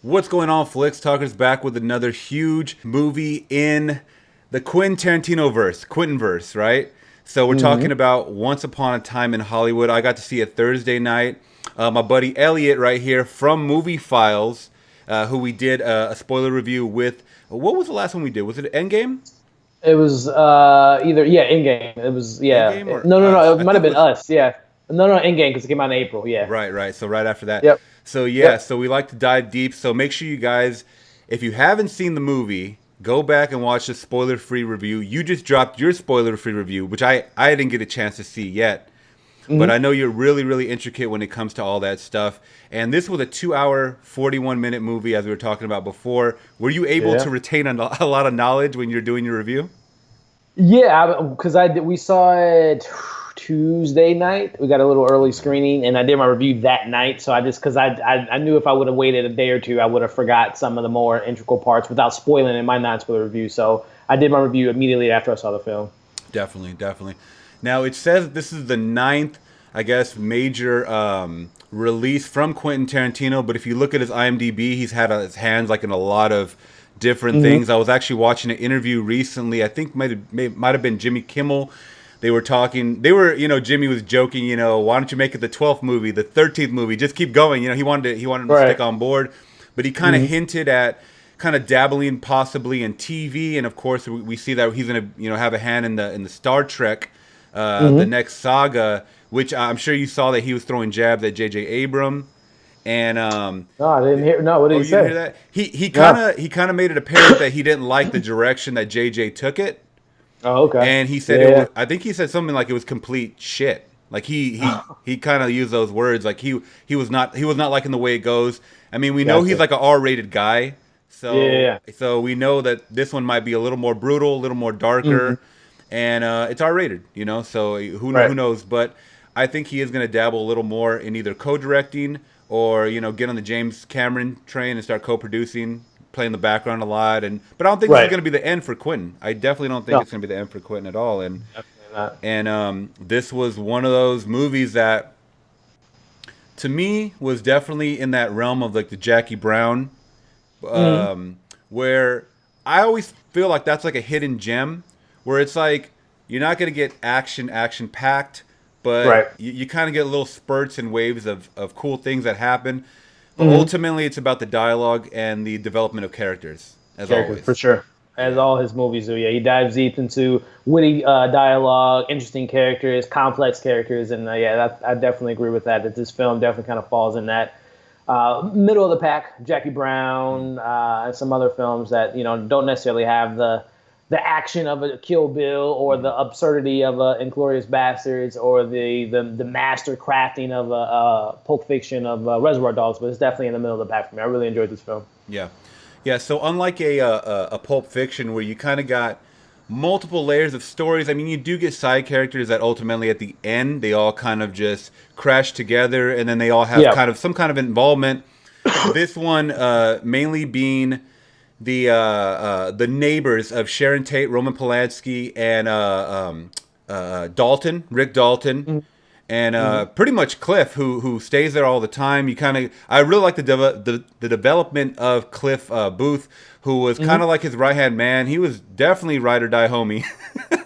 What's going on, Flicks Talkers? Back with another huge movie in the Quentin Tarantino verse, Quentin verse, right? So we're talking hmm about Once Upon a Time in Hollywood. I got to see it Thursday night. My buddy Elliot, right here from Movie Files, who we did a spoiler review with. What was the last one we did? Was it Endgame? It was either in game. It was Endgame or no, no, us? no. It I might have think it been was. us. Yeah. No, in game because it came out in April. Yeah. Right, right. So right after that. Yep. So yeah, Yep. so we like to dive deep. So make sure you guys, if you haven't seen the movie, go back and watch the spoiler-free review. You just dropped your spoiler-free review, which I didn't get a chance to see yet. But I hmm know you're really, really intricate when it comes to all that stuff. And this was a 2 hour, 41-minute movie, as we were talking about before. Were you able to Yeah. retain a lot of knowledge when you're doing your review? Yeah, because I did. We saw it Tuesday night. We got a little early screening, and I did my review that night. So I just because I knew if I would have waited a day or two, I would have forgot some of the more integral parts without spoiling in my non-spoiler review. So I did my review immediately after I saw the film. Definitely, definitely. Now it says this is the ninth, I guess, major release from Quentin Tarantino. But if you look at his IMDb, he's had his hands like in a lot of different things. I was actually watching an interview recently. I think might have been Jimmy Kimmel. They were talking. They were, Jimmy was joking. Why don't you make it the 12th movie, the 13th movie? Just keep going. He wanted him to Right. stick on board, but he kind of hmm hinted at kind of dabbling possibly in TV, and of course we see that he's gonna have a hand in the Star Trek, the hmm next saga, which I'm sure you saw that he was throwing jabs at J.J. Abram, and No, I didn't hear. No, what did oh, he you didn't hear say? that? He kind No. of he kind of made it apparent that he didn't like the direction that J.J. took it, Oh, okay. and he said it Yeah. was. I think he said something like it was complete shit. Like he kind of used those words. Like he was not liking the way it goes. I mean, we know he's Gotcha. like an R-rated guy, so Yeah. so we know that this one might be a little more brutal, a little more hmm darker, and it's R-rated. So who Right. knows? But I think he is going to dabble a little more in either co-directing or get on the James Cameron train and start co-producing, play in the background a lot. But I don't think this is Right. going to be the end for Quentin. I definitely don't think No, it's going to be the end for Quentin at all. And definitely not. and this was one of those movies that, to me, was definitely in that realm of like the Jackie Brown, hmm where I always feel like that's like a hidden gem, where it's like you're not going to get action packed, but Right. you kind of get little spurts and waves of cool things that happen. But hmm ultimately, it's about the dialogue and the development of characters, as Characters for always. sure, as Yeah. all his movies do. Yeah, he dives deep into witty dialogue, interesting characters, complex characters, and I definitely agree with that. That this film definitely kind of falls in that middle of the pack. Jackie Brown and some other films that don't necessarily have the action of a Kill Bill or the absurdity of a Inglorious Bastards or the master crafting of a Pulp Fiction of Reservoir Dogs, but it's definitely in the middle of the pack for me. I really enjoyed this film. Yeah, yeah. So unlike a Pulp Fiction where you kind of got multiple layers of stories, I mean, you do get side characters that ultimately at the end they all kind of just crash together, and then they all have Yeah. kind of some kind of involvement. This one mainly being the neighbors of Sharon Tate, Roman Polanski, and Rick Dalton, and Mhm. pretty much Cliff, who stays there all the time. I really like the development of Cliff Booth, who was kind Mhm. of like his right hand man. He was definitely ride or die homie.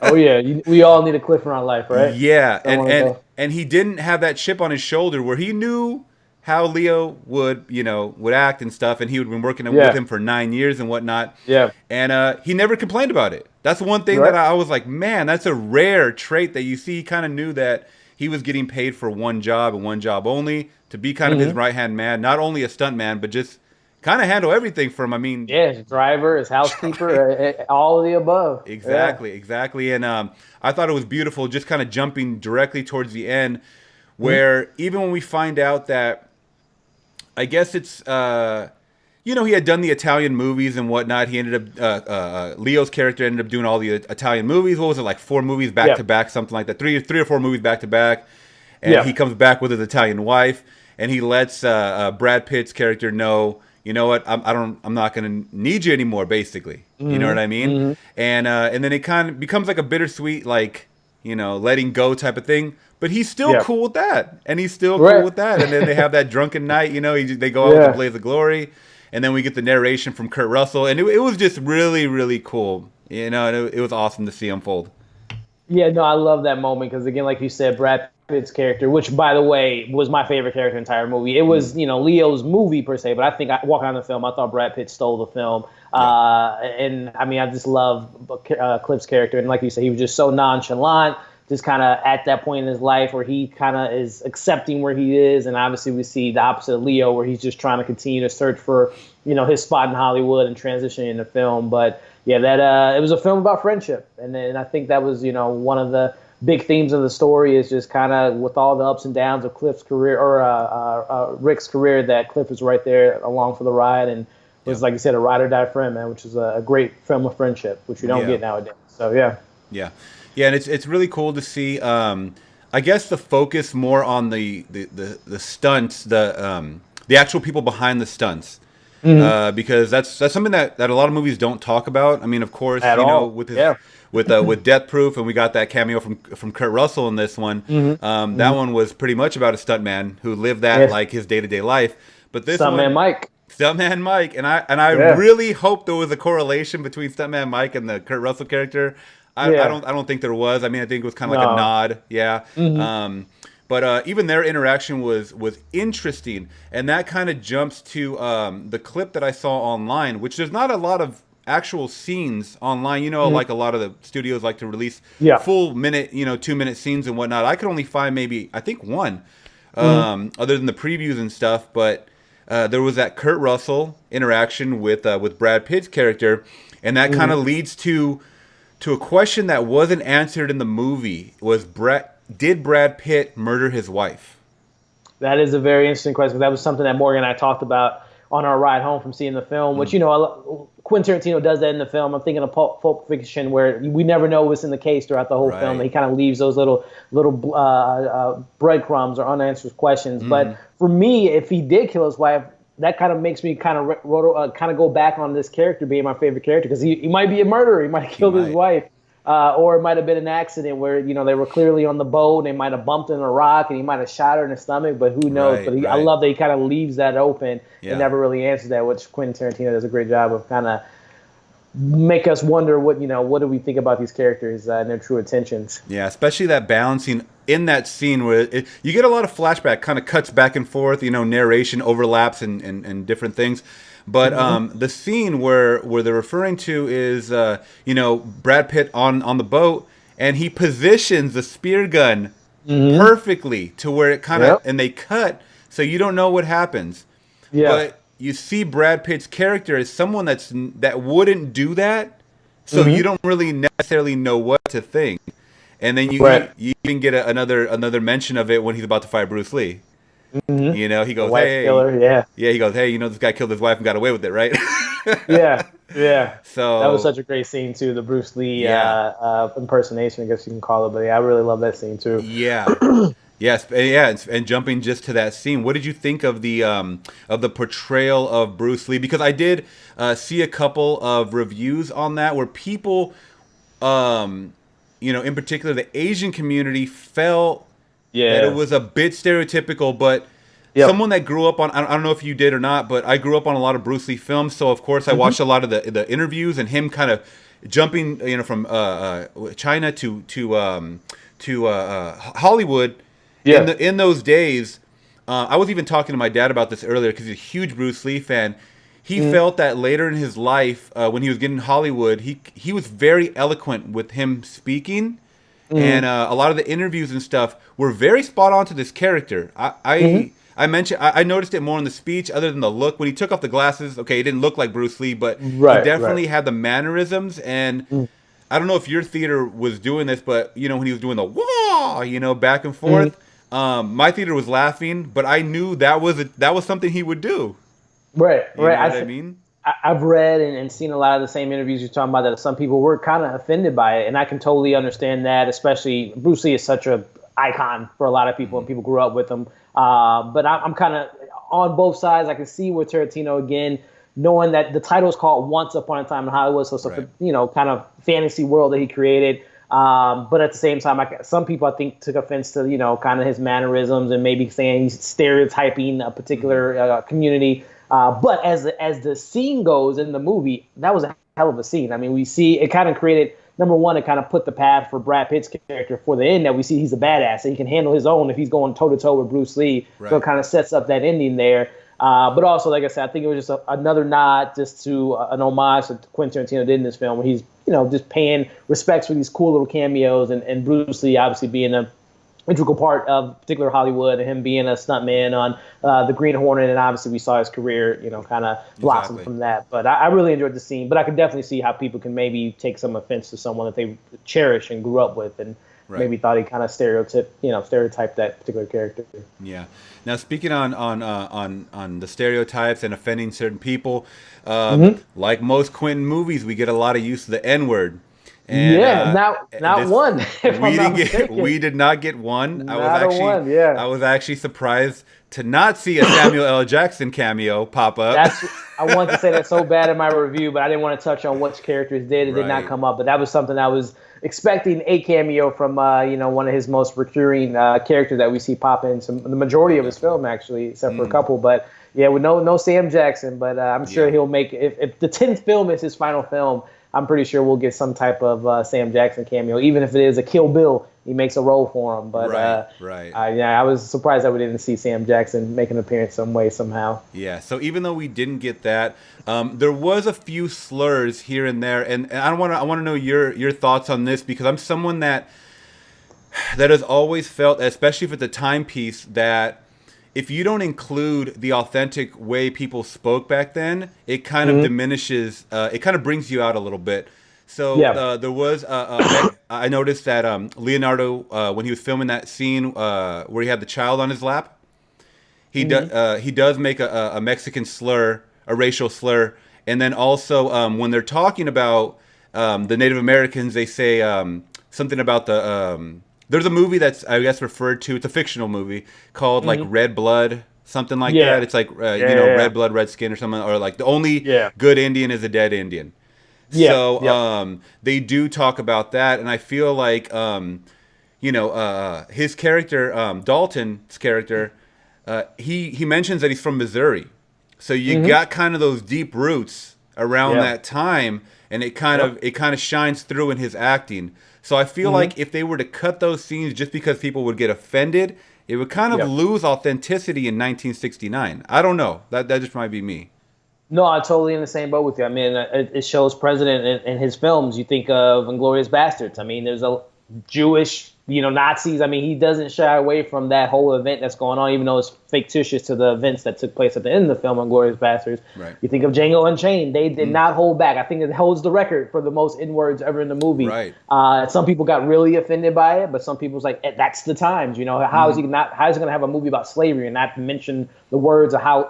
Oh yeah, we all need a cliff around life, right? Yeah, and Someone to and go. and he didn't have that chip on his shoulder where he knew how Leo would act and stuff, and he had been working with Yeah, him for 9 years and whatnot, yeah, and he never complained about it. That's one thing that right. I was like, man, that's a rare trait that you see. He kind of knew that he was getting paid for one job and one job only, to be kind of his hmm right hand man, not only a stunt man, but just kind of handle everything for him. I mean, Yeah, his driver, his housekeeper, all of the above. Yeah. exactly, exactly. And I thought it was beautiful, just kind of jumping directly towards the end, Mhm. where even when we find out that, I guess it's, he had done the Italian movies and whatnot. He ended up, Leo's character ended up doing all the Italian movies. What was it, like 4 movies back Yeah, to back, something like that? Three or four movies back to back. And yeah, he comes back with his Italian wife, and he lets Brad Pitt's character know, you know what, I'm not gonna need you anymore. Basically, you know what hmm I mean? hmm And then it kind of becomes like a bittersweet, like letting go type of thing. But he's still yeah, cool with that, and he's still cool right. with that. And then they have that drunken night. They go out with the Yeah, blaze of glory, and then we get the narration from Kurt Russell, and it was just really, really cool. You know, and it was awesome to see unfold. Yeah, no, I love that moment because again, like you said, Brad Pitt's character, which by the way was my favorite character in the entire movie. It was Leo's movie per se, but I think walking on the film, I thought Brad Pitt stole the film. Yeah. And I mean, I just love Cliff's character, and like you said, he was just so nonchalant, just kind of at that point in his life where he kind of is accepting where he is, and obviously we see the opposite of Leo, where he's just trying to continue to search for his spot in Hollywood and transitioning into film, but. Yeah, that it was a film about friendship, and I think that was one of the big themes of the story is just kind of with all the ups and downs of Cliff's career or Rick's career, that Cliff was right there along for the ride and was like you said a ride or die friend, man, which is a great film of friendship, which we don't get nowadays. So yeah, and it's really cool to see. I guess the focus more on the stunts, the actual people behind the stunts. Because that's something that a lot of movies don't talk about. I mean, of course, with Death Proof, and we got that cameo from Kurt Russell in this one. That one was pretty much about a stuntman who lived that like his day-to-day life. But this Stuntman Mike, and I really hope there was a correlation between Stuntman Mike and the Kurt Russell character. I don't think there was. I mean, I think it was kind of like a nod. Yeah. But even their interaction was interesting, and that kind of jumps to the clip that I saw online, which there's not a lot of actual scenes online. Like a lot of the studios like to release full minute, 2-minute scenes and whatnot. I could only find maybe, I think, one, other than the previews and stuff. But there was that Kurt Russell interaction with Brad Pitt's character, and that kind of leads to a question that wasn't answered in the movie. Did Brad Pitt murder his wife? That is a very interesting question. That was something that Morgan and I talked about on our ride home from seeing the film, which, Quentin Tarantino does that in the film. I'm thinking of Pulp Fiction, where we never know what's in the case throughout the whole film. He kind of leaves those little breadcrumbs or unanswered questions. But for me, if he did kill his wife, that kind of makes me kind of go back on this character being my favorite character, because he might be a murderer. He might have killed his wife. Or it might have been an accident where, they were clearly on the boat and they might have bumped into a rock and he might have shot her in the stomach, but who knows? I love that he kind of leaves that open and never really answers that, which Quentin Tarantino does a great job of kind of make us wonder what do we think about these characters and their true intentions. Yeah, especially that balancing in that scene where you get a lot of flashback, kind of cuts back and forth, narration overlaps and different things. But the scene where they're referring to is, Brad Pitt on the boat, and he positions the spear gun perfectly to where it kind of, and they cut, so you don't know what happens. Yeah. But you see Brad Pitt's character as someone that wouldn't do that, so you don't really necessarily know what to think. And then you even get another mention of it when he's about to fight Bruce Lee. He goes, "Hey, killer, he goes, hey, this guy killed his wife and got away with it, right?" Yeah. So that was such a great scene too, the Bruce Lee impersonation, I guess you can call it. But I really love that scene too. Yeah. Yes, and jumping just to that scene, what did you think of the portrayal of Bruce Lee? Because I did see a couple of reviews on that where people, in particular the Asian community, felt that it was a bit stereotypical, but someone that grew up on, I don't know if you did or not, but I grew up on a lot of Bruce Lee films, so of course I watched a lot of the interviews and him kind of jumping, from China to Hollywood. In those days, I was even talking to my dad about this earlier because he's a huge Bruce Lee fan. He felt that later in his life, when he was getting Hollywood, he was very eloquent with him speaking. And a lot of the interviews and stuff were very spot on to this character. I noticed it more in the speech, other than the look. When he took off the glasses, okay, he didn't look like Bruce Lee, but he definitely had the mannerisms. And I don't know if your theater was doing this, but when he was doing the wah, back and forth, my theater was laughing, but I knew that was something he would do. Right. You know what I mean? I've read and seen a lot of the same interviews you're talking about, that some people were kind of offended by it, and I can totally understand that. Especially Bruce Lee is such a icon for a lot of people, and people grew up with him. But I'm kind of on both sides. I can see where Tarantino, again, knowing that the title is called Once Upon a Time in Hollywood, so it's a kind of fantasy world that he created. But at the same time, some people I think took offense to kind of his mannerisms and maybe saying he's stereotyping a particular community. But as the scene goes in the movie, that was a hell of a scene. I mean, we see it kind of created number one, it kind of put the path for Brad Pitt's character for the end that we see he's a badass and he can handle his own if he's going toe to toe with Bruce Lee. Right. So it kind of sets up that ending there. But also, like I said, I think it was just another nod just to an homage that Quentin Tarantino did in this film, where he's just paying respects for these cool little cameos, and Bruce Lee obviously being a integral part of particular Hollywood, and him being a stuntman on the Green Hornet, and obviously we saw his career, kind of blossom from that. But I really enjoyed the scene, but I could definitely see how people can maybe take some offense to someone that they cherish and grew up with, and maybe thought he kind of stereotyped that particular character. Yeah. Now, speaking on the stereotypes and offending certain people, like most Quentin movies, we get a lot of use of the N-word. And, not one. We did not get one. I was actually surprised to not see a Samuel L. Jackson cameo pop up. I wanted to say that so bad in my review, but I didn't want to touch on which characters did. It did not come up, but that was something I was expecting a cameo from one of his most recurring characters that we see pop in the majority of his film, actually, except for a couple. But yeah, with no Sam Jackson, but I'm sure he'll make if the 10th film is his final film, I'm pretty sure we'll get some type of Sam Jackson cameo, even if it is a Kill Bill. He makes a role for him. But I was surprised that we didn't see Sam Jackson make an appearance some way, somehow. Yeah, so even though we didn't get that, there was a few slurs here and there, and I want to know your thoughts on this, because I'm someone that has always felt, especially for the timepiece, that if you don't include the authentic way people spoke back then, it kind of diminishes, it kind of brings you out a little bit. So there was, I noticed that Leonardo, when he was filming that scene where he had the child on his lap, he does make a Mexican slur, a racial slur. And then also when they're talking about the Native Americans, they say something about there's a movie that's, I guess, referred to, it's a fictional movie called like Red Blood, something like that. It's like, Red Blood, Red Skin or something, or like the only good Indian is a dead Indian. They do talk about that, and I feel like, his character, Dalton's character, he mentions that he's from Missouri. So you got kind of those deep roots around that time, and it kind of shines through in his acting. So I feel like if they were to cut those scenes just because people would get offended, it would kind of lose authenticity in 1969. I don't know. That just might be me. No, I'm totally in the same boat with you. I mean, it shows President in his films. You think of Inglourious Bastards. I mean, there's a Jewish, Nazis. I mean, he doesn't shy away from that whole event that's going on, even though it's fictitious to the events that took place at the end of the film, Inglourious Bastards. Right. You think of Django Unchained. They did not hold back. I think it holds the record for the most N-words ever in the movie. Right. Some people got really offended by it, but some people was like, that's the times. How is he going to have a movie about slavery and not mention the words of how,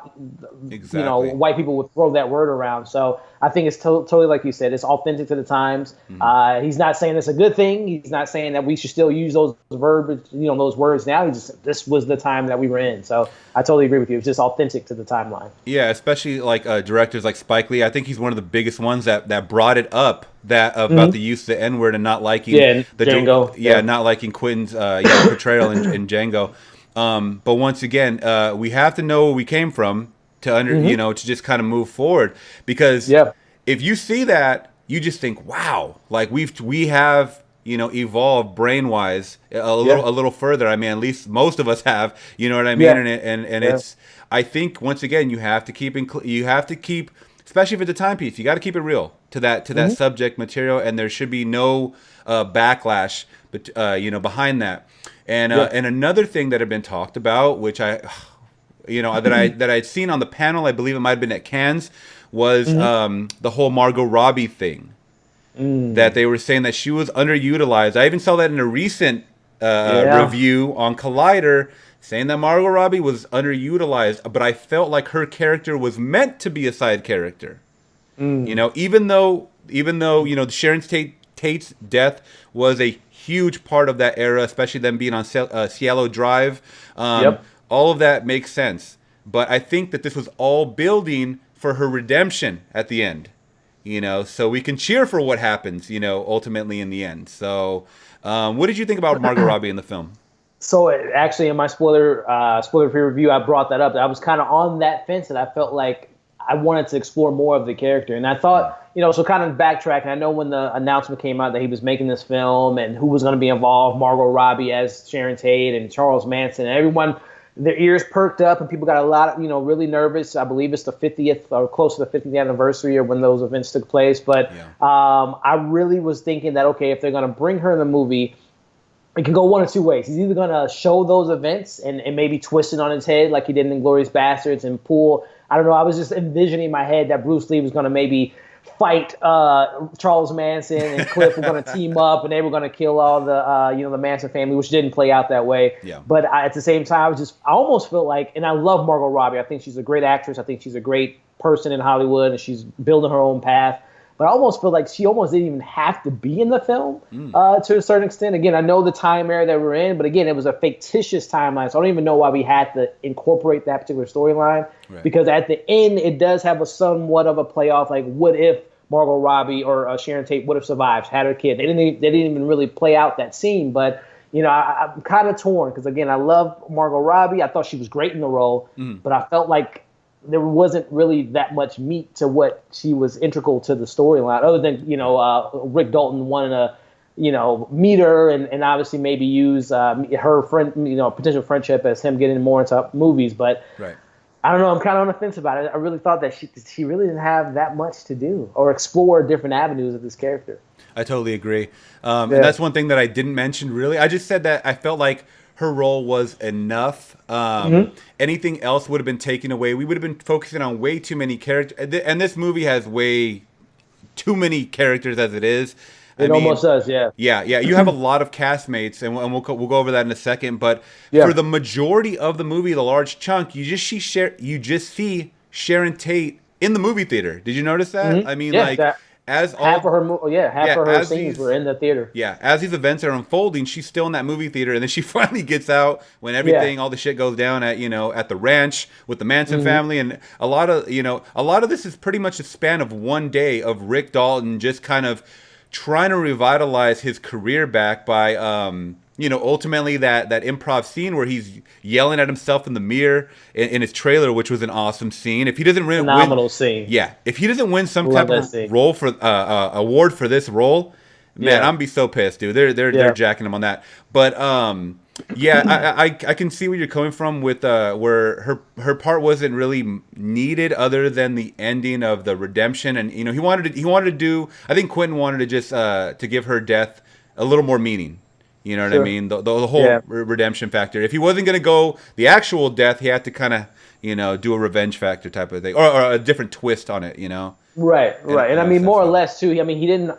white people would throw that word around? So I think it's totally like you said. It's authentic to the times. He's not saying it's a good thing. He's not saying that we should still use those verbs, those words now. He just, this was the time that we were in. So I totally agree with you. It's just authentic to the timeline. Yeah, especially like directors like Spike Lee. I think he's one of the biggest ones that brought it up, that about the use of the N-word and not liking the Django. Not liking Quentin's portrayal in Django. But once again, we have to know where we came from to to just kind of move forward, because if you see that, you just think, wow, like we have evolved brain wise a little further. I mean, at least most of us have, you know what I mean? And it's, I think once again, you have to keep, especially for the timepiece, you got to keep it real to that subject material, and there should be no backlash, but behind that. And and another thing that had been talked about, which that I'd seen on the panel, I believe it might have been at Cannes, was the whole Margot Robbie thing. That they were saying that she was underutilized. I even saw that in a recent review on Collider, saying that Margot Robbie was underutilized, but I felt like her character was meant to be a side character. Even though Sharon Tate's death was a huge part of that era, especially them being on Cielo Drive. All of that makes sense. But I think that this was all building for her redemption at the end. So we can cheer for what happens, ultimately in the end. So what did you think about Margot Robbie in the film? So actually, in my spoiler-free review, I brought that up. I was kind of on that fence, and I felt like I wanted to explore more of the character. And I Mm. thought, so kind of backtracking. I know when the announcement came out that he was making this film and who was going to be involved, Margot Robbie as Sharon Tate and Charles Manson, and everyone, their ears perked up, and people got a lot of, really nervous. I believe it's the 50th or close to the 50th anniversary of when those events took place. But Yeah. I really was thinking that, okay, if they're going to bring her in the movie, it can go one of two ways. He's either going to show those events and maybe twist it on his head like he did in Inglourious Bastards and pull, I don't know, I was just envisioning in my head that Bruce Lee was going to maybe fight Charles Manson and Cliff were going to team up and they were going to kill all the Manson family, which didn't play out that way. Yeah. But at the same time, I almost feel like, and I love Margot Robbie. I think she's a great actress. I think she's a great person in Hollywood and she's building her own path. But I almost feel like she almost didn't even have to be in the film to a certain extent. Again, I know the time era that we're in, but again, it was a fictitious timeline. So I don't even know why we had to incorporate that particular storyline. Right. Because at the end, it does have a somewhat of a playoff. Like, what if Margot Robbie or Sharon Tate would have survived, had her kid? They didn't even really play out that scene. But, I'm kind of torn because, again, I love Margot Robbie. I thought she was great in the role. But I felt like there wasn't really that much meat to what she was integral to the storyline, other than Rick Dalton wanting to meet her and obviously maybe use her friend potential friendship as him getting more into movies. But Right. I don't know. I'm kind of on the fence about it. I really thought that she really didn't have that much to do or explore different avenues of this character. I totally agree. And Yeah. that's one thing that I didn't mention really. I just said that I felt like her role was enough. Anything else would have been taken away. We would have been focusing on way too many characters. And this movie has way too many characters as it is. It almost does, yeah. Yeah, yeah. You have a lot of castmates, and we'll go over that in a second. But Yeah. for the majority of the movie, the large chunk, you just see Sharon Tate in the movie theater. Did you notice that? I mean, Yeah, like that- as half all of her, half yeah, of her as scenes these- were in the theater. yeah, as these events are unfolding, she's still in that movie theater, and then she finally gets out when everything, all the shit goes down at the ranch with the Manson family, and a lot of this is pretty much a span of one day of Rick Dalton just kind of trying to revitalize his career back by ultimately that improv scene where he's yelling at himself in the mirror in his trailer, which was an awesome scene. If he doesn't Phenomenal scene. yeah, if he doesn't win some Love type that of scene. role for award for this role, man, Yeah. I'm gonna be so pissed, dude. They're Yeah. jacking him on that. But yeah, I can see where you're coming from with where her part wasn't really needed other than the ending of the redemption, and he wanted to do. I think Quentin wanted to just to give her death a little more meaning. You know what I Sure. mean? The whole Yeah. redemption factor. If he wasn't gonna go the actual death, he had to kind of do a revenge factor type of thing, or a different twist on it. Right, right, and I and mean, that's more or fine. less too. I mean, he didn't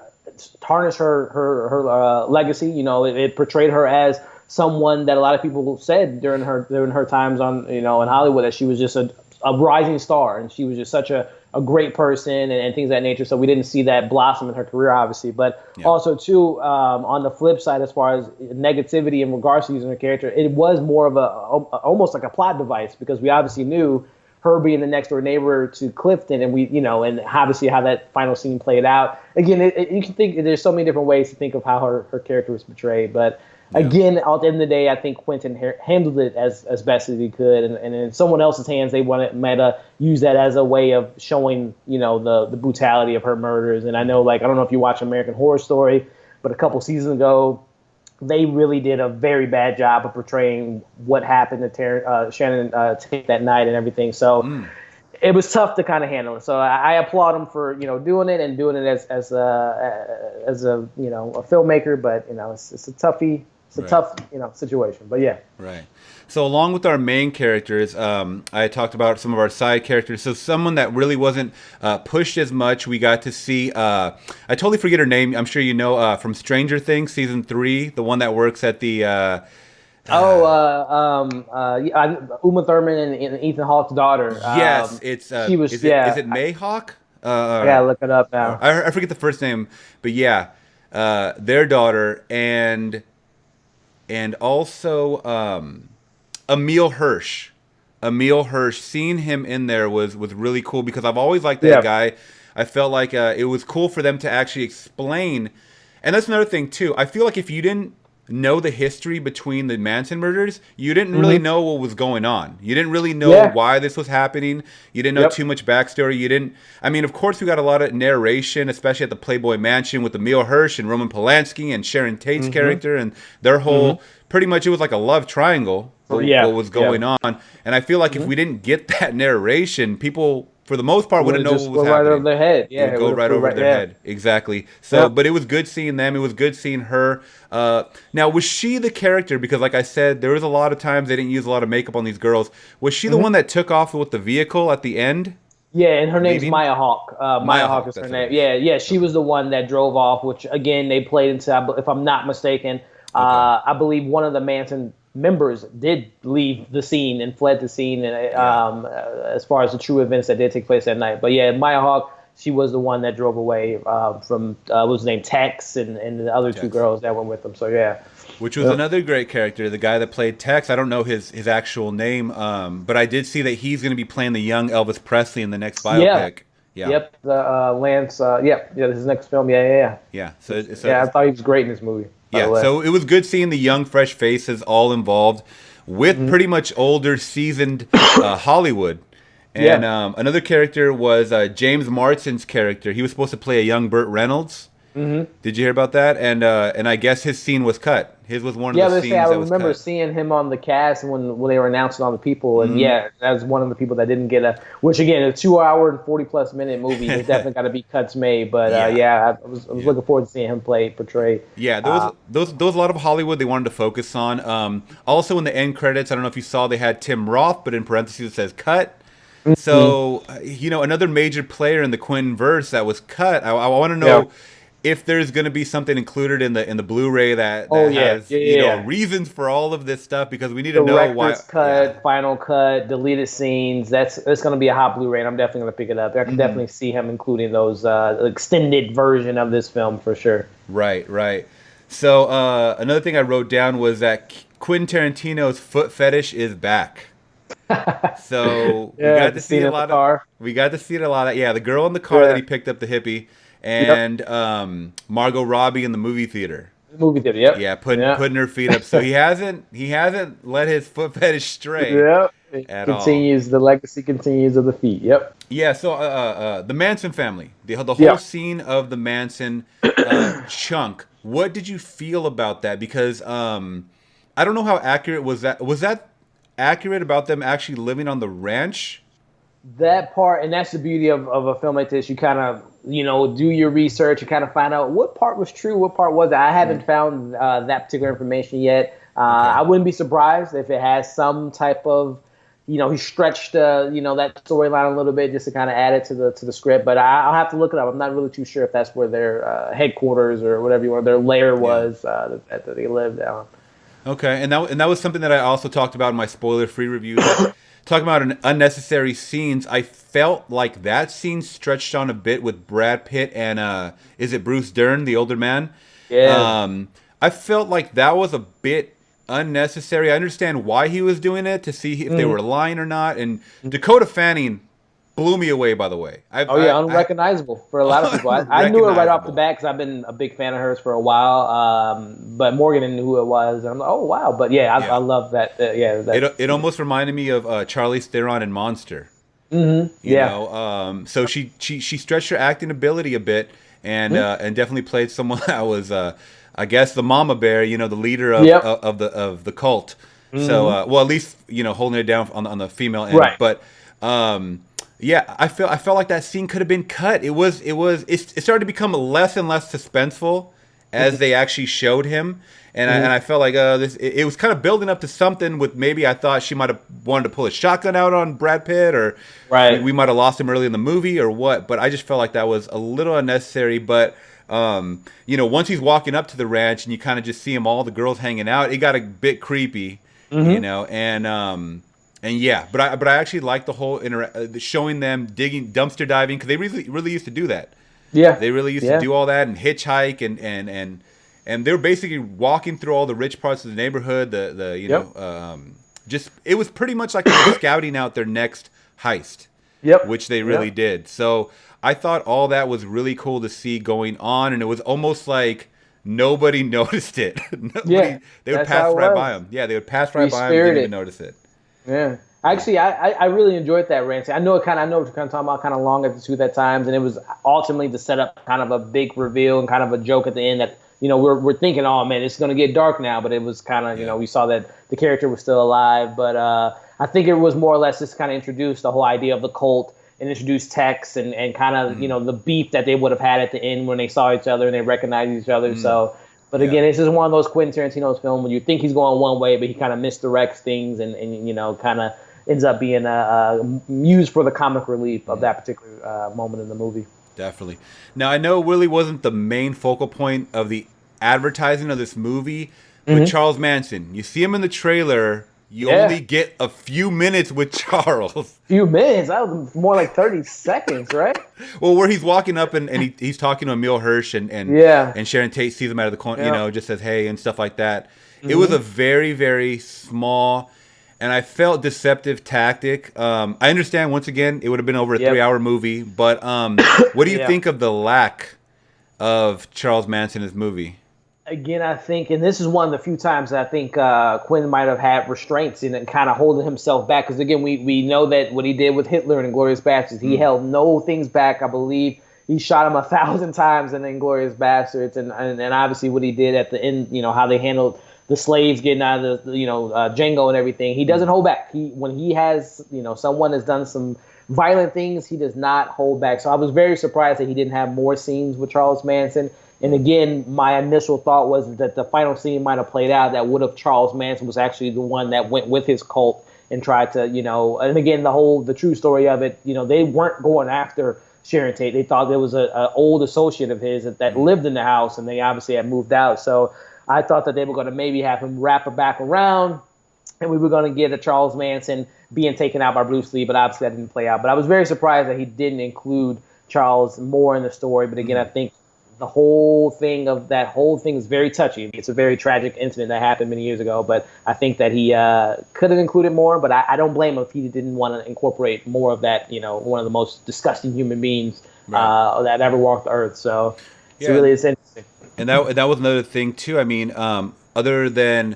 tarnish her legacy. It portrayed her as someone that a lot of people said during her times on in Hollywood that she was just a rising star, and she was just such a great person and things of that nature. So we didn't see that blossom in her career, obviously. But also too, on the flip side, as far as negativity in regards to using her character, it was more of almost like a plot device, because we obviously knew her being the next door neighbor to Clifton, and and obviously how that final scene played out. Again, you can think there's so many different ways to think of how her character was portrayed, but again, at the end of the day, I think Quentin handled it as best as he could, and in someone else's hands, they might have used that as a way of showing the brutality of her murders. And I know, like, I don't know if you watch American Horror Story, but a couple seasons ago, they really did a very bad job of portraying what happened to Shannon Tate that night and everything. So it was tough to kind of handle it. So I applaud him for doing it and doing it as a filmmaker. But it's a toughie. It's a Right. tough situation. But yeah. Right. So along with our main characters, I talked about some of our side characters. So someone that really wasn't pushed as much, we got to see. I totally forget her name. I'm sure you know from Stranger Things season 3, the one that works at the. Uma Thurman and Ethan Hawke's daughter. Yes, it's. She was. Is yeah. it Mayhawk? I gotta look it up now. I forget the first name, but yeah, their daughter and also Emil Hirsch. Emil Hirsch, seeing him in there was really cool, because I've always liked that guy. I felt like it was cool for them to actually explain, and that's another thing too. I feel like if you didn't know the history between the Manson murders, you didn't really know what was going on. You didn't really know Yeah. why this was happening. You didn't know too Yep. much backstory. You didn't. I mean, of course, we got a lot of narration, especially at the Playboy Mansion with Emil Hirsch and Roman Polanski and Sharon Tate's character and their whole. Pretty much, it was like a love triangle. What Yeah. was Yeah. going on? And I feel like if we didn't get that narration, people, for the most part, It would wouldn't have know what just was went right over happening. their head. It Yeah. would It go would have right flew over right. their Yeah. head. Exactly. So, Yep. but it was good seeing them. It was good seeing her. Now, was she the character? Because, like I said, there was a lot of times they didn't use a lot of makeup on these girls. Was she the one that took off with the vehicle at the end, Yeah, and her name's leaving? Maya Hawke. Maya Maya Hawke Hawke, is her that's what it name. is. Yeah, yeah, she Okay. was the one that drove off, which again they played into, if I'm not mistaken, Okay. I believe one of the Manson members did leave the scene and fled the scene, and Yeah. as far as the true events that did take place that night. But yeah, Maya Hawke, she was the one that drove away from what was his name, Tex, and the other two Tex. girls that went with them. So yeah. Which was Yep. another great character, the guy that played Tex. I don't know his actual name, but I did see that he's going to be playing the young Elvis Presley in the next Yeah. biopic. Yeah, Yep. The Lance. Yep. Yeah. This is his next film. Yeah. Yeah. Yeah. yeah. Yeah. I thought he was great in this movie. By the Yeah, way. so it was good seeing the young, fresh faces all involved with pretty much older, seasoned Hollywood. And Yeah. another character was James Marsden's character. He was supposed to play a young Burt Reynolds. Did you hear about that? And I guess his scene was cut. His was one of Yeah, the let's scenes say I that was remember cut. seeing him on the cast when they were announcing all the people, and yeah, that was one of the people that didn't get a. Which again, a 2 hour and 40+ minute movie. There's definitely got to be cuts made, but Yeah. yeah, I was looking forward to seeing him portray. Yeah, there was a lot of Hollywood they wanted to focus on. Also in the end credits, I don't know if you saw, they had Tim Roth, but in parentheses it says cut. So another major player in the Quentin verse that was cut. I want to know. Yeah. If there's going to be something included in the Blu-ray that Oh, yeah. has Yeah, yeah. reasons for all of this stuff, because we need to know why. Director's cut, Yeah. final cut, deleted scenes. That's going to be a hot Blu-ray, and I'm definitely going to pick it up. I can definitely see him including those extended version of this film for sure. Right, right. So another thing I wrote down was that Quentin Tarantino's foot fetish is back. So we Yeah, got to the see scene a at the lot car. of. We got to see it a lot. Yeah, the girl in the car Yeah. that he picked up, the hippie, and Margot Robbie in the movie theater. Movie theater. Yep. Yeah, putting her feet up. So he hasn't let his foot fetish stray Yep. It at all. continues. The legacy continues of the feet. Yep. Yeah. So the Manson family, the whole Yeah. scene of the Manson chunk. What did you feel about that? Because I don't know how accurate was that. Was that accurate about them actually living on the ranch? That part, and that's the beauty of a film like this. You kind of, do your research. You kind of find out what part was true, what part wasn't. I haven't found that particular information yet. I wouldn't be surprised if it has some type of, he stretched, that storyline a little bit just to kind of add it to the script. But I'll have to look it up. I'm not really too sure if that's where their headquarters or whatever you want, their lair was that they lived on. Okay, and that was something that I also talked about in my spoiler-free review. Talking about unnecessary scenes, I felt like that scene stretched on a bit with Brad Pitt and is it Bruce Dern, the older man? Yeah. I felt like that was a bit unnecessary. I understand why he was doing it, to see if they were lying or not. And Dakota Fanning blew me away, by the way. Unrecognizable for a lot of people. I knew it right off the bat because I've been a big fan of hers for a while. But Morgan didn't know who it was, and I'm like, oh wow! But yeah, I love that. It almost reminded me of Charlize Theron in Monster. You know, so she stretched her acting ability a bit, and definitely played someone that was, I guess, the mama bear. The leader of the cult. So, well, at least holding it down on the female end. Right. But yeah, I felt like that scene could have been cut. It started to become less and less suspenseful as they actually showed him. And I felt like it was kind of building up to something with, maybe I thought she might have wanted to pull a shotgun out on Brad Pitt, or we might have lost him early in the movie or what. But I just felt like that was a little unnecessary. But once he's walking up to the ranch and you kind of just see all the girls hanging out, it got a bit creepy, and yeah. But I actually liked the whole showing them dumpster diving, because they really used to do that. Yeah, they really used to do all that and hitchhike and they were basically walking through all the rich parts of the neighborhood. Just it was pretty much like they were scouting out their next heist. Which they really did. So I thought all that was really cool to see going on, and it was almost like nobody noticed it. Yeah, They would that's pass how it right by was. him. Yeah, they would pass right Free by him, didn't even spirited. notice it. Yeah. Yeah. Actually, I really enjoyed that rant. I know what you're kind of talking about, kind of long at the tooth at times, and it was ultimately to set up kind of a big reveal and kind of a joke at the end that we're thinking, oh man, it's going to get dark now, but it was kind of Yeah. we saw that the character was still alive, but I think it was more or less just kind of introduced the whole idea of the cult and introduced Tex and kind of the beef that they would have had at the end when they saw each other and they recognized each other. Mm. So. But Yeah. again, it's just one of those Quentin Tarantino's film when you think he's going one way, but he kind of misdirects things and kind of ends up being used for the comic relief of that particular moment in the movie. Definitely. Now I know Willie wasn't the main focal point of the advertising of this movie, but Mm-hmm. Charles Manson. You see him in the trailer. You Yeah, only get a few minutes with Charles. few minutes. That was more like 30 seconds, right? Well, where he's walking up and he's talking to Emil Hirsch Yeah, and Sharon Tate sees him out of the corner, yeah. just says hey and stuff like that. It was a Mm-hmm. very, very small and I felt deceptive tactic. I understand once again it would have been over a Yep. 3 hour movie, but what do you Yeah. think of the lack of Charles Manson in his movie? Again, I think, and this is one of the few times that I think Quinn might have had restraints and kind of holding himself back. Because again, we know that what he did with Hitler and Inglorious Bastards, he held no things back. I believe he shot him 1,000 times in Inglorious Bastards, and obviously what he did at the end, how they handled the slaves getting out of the Django and everything. He doesn't hold back. When he has someone has done some violent things, he does not hold back. So I was very surprised that he didn't have more scenes with Charles Manson. And again, my initial thought was that the final scene might have played out that would have Charles Manson was actually the one that went with his cult and tried to, and again, the true story of it, they weren't going after Sharon Tate. They thought there was a old associate of his that lived in the house and they obviously had moved out. So I thought that they were going to maybe have him wrap it back around and we were going to get a Charles Manson being taken out by Bruce Lee, but obviously that didn't play out. But I was very surprised that he didn't include Charles more in the story. But again, I think the whole thing is very touchy. It's a very tragic incident that happened many years ago, but I think that he could have included more, but I don't blame him if he didn't want to incorporate more of that, one of the most disgusting human beings Right. that ever walked the earth. So it's Yeah, really it's interesting. and that was another thing too. I mean, other than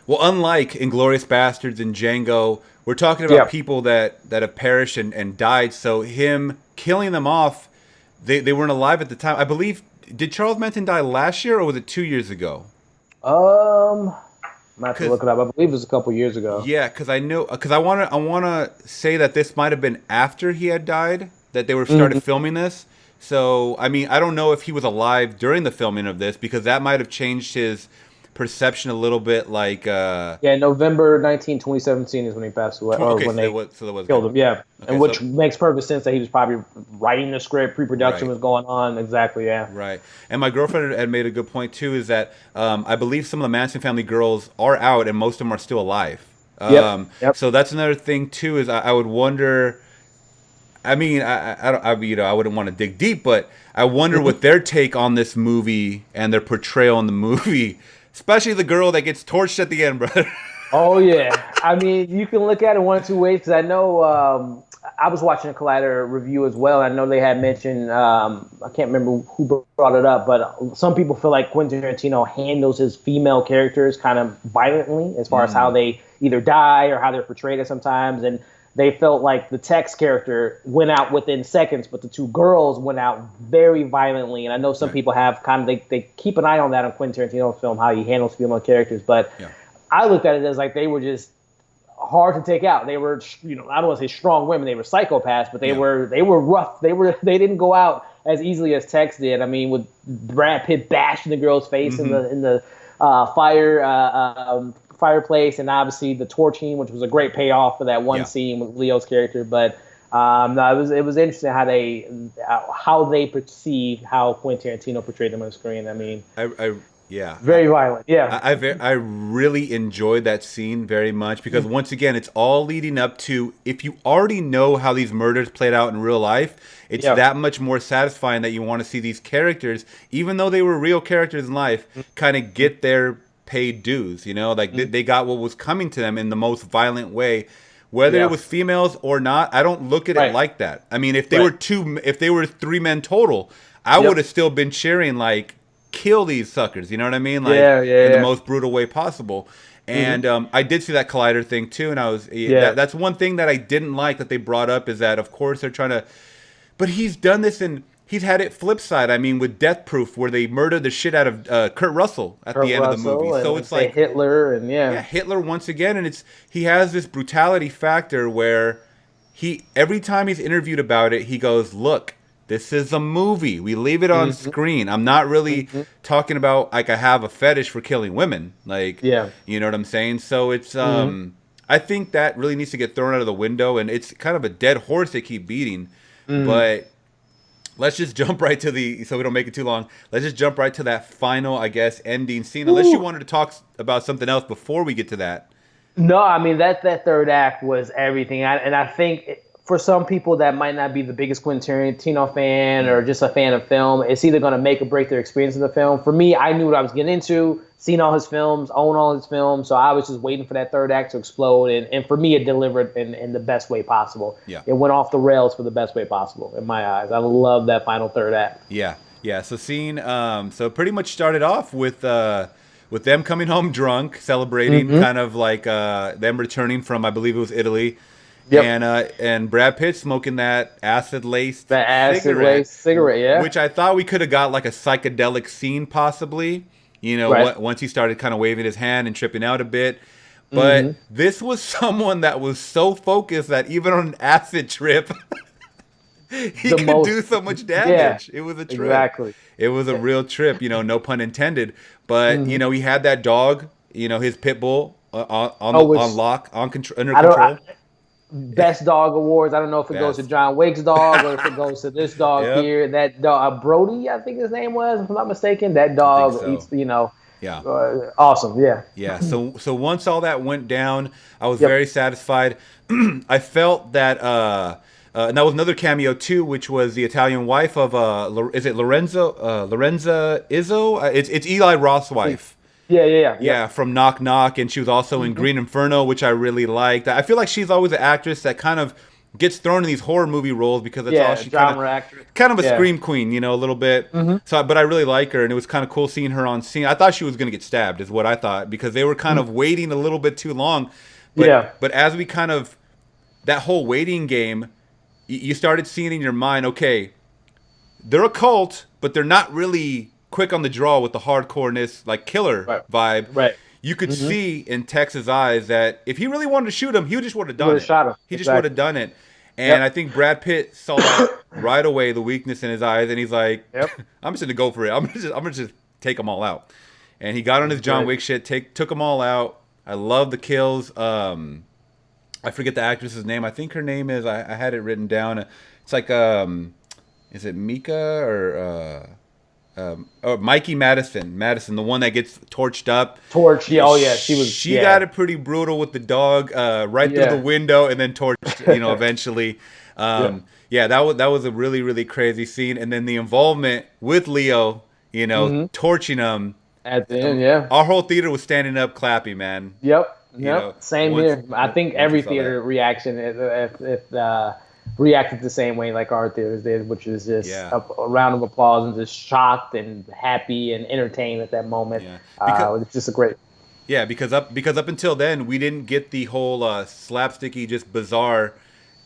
unlike Inglorious Bastards and Django, we're talking about Yeah. people that have perished and died. So him killing them off, they weren't alive at the time. I believe. Did Charles Manson die last year or was it 2 years ago? I'm gonna have to 'Cause look it up. I believe it was a couple years ago. yeah, because I know because I wanna say that this might have been after he had died that they were Mhm. started filming this. So I mean I don't know if he was alive during the filming of this because that might have changed his perception a little bit. Like Yeah, November 2017 is when he passed away, or okay, when they so that was killed good. him. Yeah, Okay, and so which makes perfect sense that he was probably writing the script, pre-production right. was going on. Exactly. Yeah. Right. And my girlfriend had made a good point too is that I believe some of the Manson family girls are out and most of them are still alive. Yep. Yep. So that's another thing too is I would wonder. I mean, I don't, I wouldn't want to dig deep, but I wonder what their take on this movie and their portrayal in the movie, especially the girl that gets torched at the end, brother. Oh yeah. I mean, you can look at it one of two ways because I know I was watching a Collider review as well. I know they had mentioned I can't remember who brought it up, but some people feel like Quentin Tarantino handles his female characters kind of violently as far as how they either die or how they're portrayed at sometimes, and they felt like the Tex character went out within seconds, but the two girls went out very violently. And I know some Right. people have kind of they keep an eye on that on Quentin Tarantino's film, how he handles female characters, but Yeah. I looked at it as like they were just hard to take out. They were, I don't want to say strong women. They were psychopaths, but they Yeah. were rough. They didn't go out as easily as Tex did. I mean, with Brad Pitt bashing the girl's face in the fireplace, and obviously the torching, which was a great payoff for that one Yeah. scene with Leo's character. But no, it was interesting how they perceived how Quentin Tarantino portrayed them on the screen. I mean, I yeah. very violent. Yeah. I really enjoyed that scene very much because once again, it's all leading up to if you already know how these murders played out in real life, it's Yeah. that much more satisfying that you want to see these characters, even though they were real characters in life, kind of get their paid dues. Like they got what was coming to them in the most violent way. Whether Yeah. it was females or not, I don't look at it Right. like that. I mean, if they Right. were if they were three men total, I Yep. would have still been cheering like kill these suckers. You know what I mean? Like Yeah, yeah, in the yeah. most brutal way possible. And I did see that Collider thing too, and Yeah. that's one thing that I didn't like that they brought up is that of course they're trying to, but he's done this and he's had it flip side. I mean, with Death Proof, where they murdered the shit out of Kurt Russell at Kurt the end of the movie. Russell and So like it's say like, Hitler and yeah, Hitler once again, and he has this brutality factor where he every time he's interviewed about it, he goes, "Look, this is a movie. We leave it on hmm screen. I'm not really hmm talking about like I have a fetish for killing women. Like, yeah. you know what I'm saying? So it's hmm I think that really needs to get thrown out of the window, and it's kind of a dead horse they keep beating, hmm but." Let's just jump right to so we don't make it too long. Let's just jump right to that final, I guess, ending scene. Unless you Ooh. wanted to talk about something else before we get to that. No, I mean that third act was everything, and I think for some people that might not be the biggest Quentin Tarantino fan or just a fan of film, it's either going to make or break their experience of the film. For me, I knew what I was getting into, seen all his films, own all his films, so I was just waiting for that third act to explode, and for me, it delivered in the best way possible. Yeah. It went off the rails for the best way possible in my eyes. I love that final third act. Yeah, yeah. So scene, so pretty much started off with them coming home drunk, celebrating, hmm kind of like them returning from, I believe it was Italy, Yep. and Brad Pitt smoking that acid laced The acid cigarette, waste cigarette, yeah. which I thought we could have got like a psychedelic scene possibly. You know, Right. once he started kind of waving his hand and tripping out a bit. hmm But this was someone that was so focused that even on an acid trip, he The could most, do so much yeah, damage. It was a trip. exactly. It was a real trip, no pun intended. But hmm he had that dog, his pit bull Oh, on which lock, under I don't. control. Best dog awards. I don't know if it goes to Best. John Wick's dog or if it goes to this dog Yep, here. That dog, Brody, I think his name was, if I'm not mistaken. That I think dog so. eats, Yeah. awesome. Yeah. Yeah, so once all that went down, I was Yep. very satisfied. I felt that, and that was another cameo too, which was the Italian wife of is it Lorenza Izzo? It's Eli Roth's wife. Yeah. Yeah. Yeah. Yeah, from Knock Knock, and she was also in hmm Green Inferno, which I really liked. I feel like she's always an actress that kind of gets thrown in these horror movie roles because that's all Yeah. she Drama actress. kind of a Yeah. scream queen, a little bit. hmm So, but I really like her, and it was kind of cool seeing her on scene. I thought she was gonna get stabbed, is what I thought, because they were kind of waiting a little bit too long. Yeah. But as we kind of that whole waiting game, you started seeing in your mind, okay, they're a cult, but they're not really quick on the draw with the hardcoreness, like killer Right. vibe. Right. You could hmm see in Tex's eyes that if he really wanted to shoot him, he just would have Would done have it. shot him. He just would Exactly. have done it. And I Yep. think Brad Pitt saw that right away, the weakness in his eyes, and he's like, Yep. "I'm just gonna go for it. I'm gonna just take them all out." And he got on his That's John right. Wick shit, took them all out. I love the kills. I forget the actress's name. I think her name is. I had it written down. It's like is it Mika or Mikey Madison? Madison, the one that gets torched up. Torch. Yeah. Oh yeah. She was. She Yeah. got it pretty brutal with the dog right through the Yeah. window and then torched. Eventually. Yeah. Yeah, that was a really really crazy scene. And then the involvement with Leo, hmm torching him. At the end. Yeah. Our whole theater was standing up, clapping, man. Yep. You Yep. know, Same once here. I think once you every saw that. theater reaction if reacted the same way like our theaters did, which is just Yeah. a round of applause and just shocked and happy and entertained at that moment. Yeah. Because It's just a great. Yeah, because up until then we didn't get the whole slapsticky, just bizarre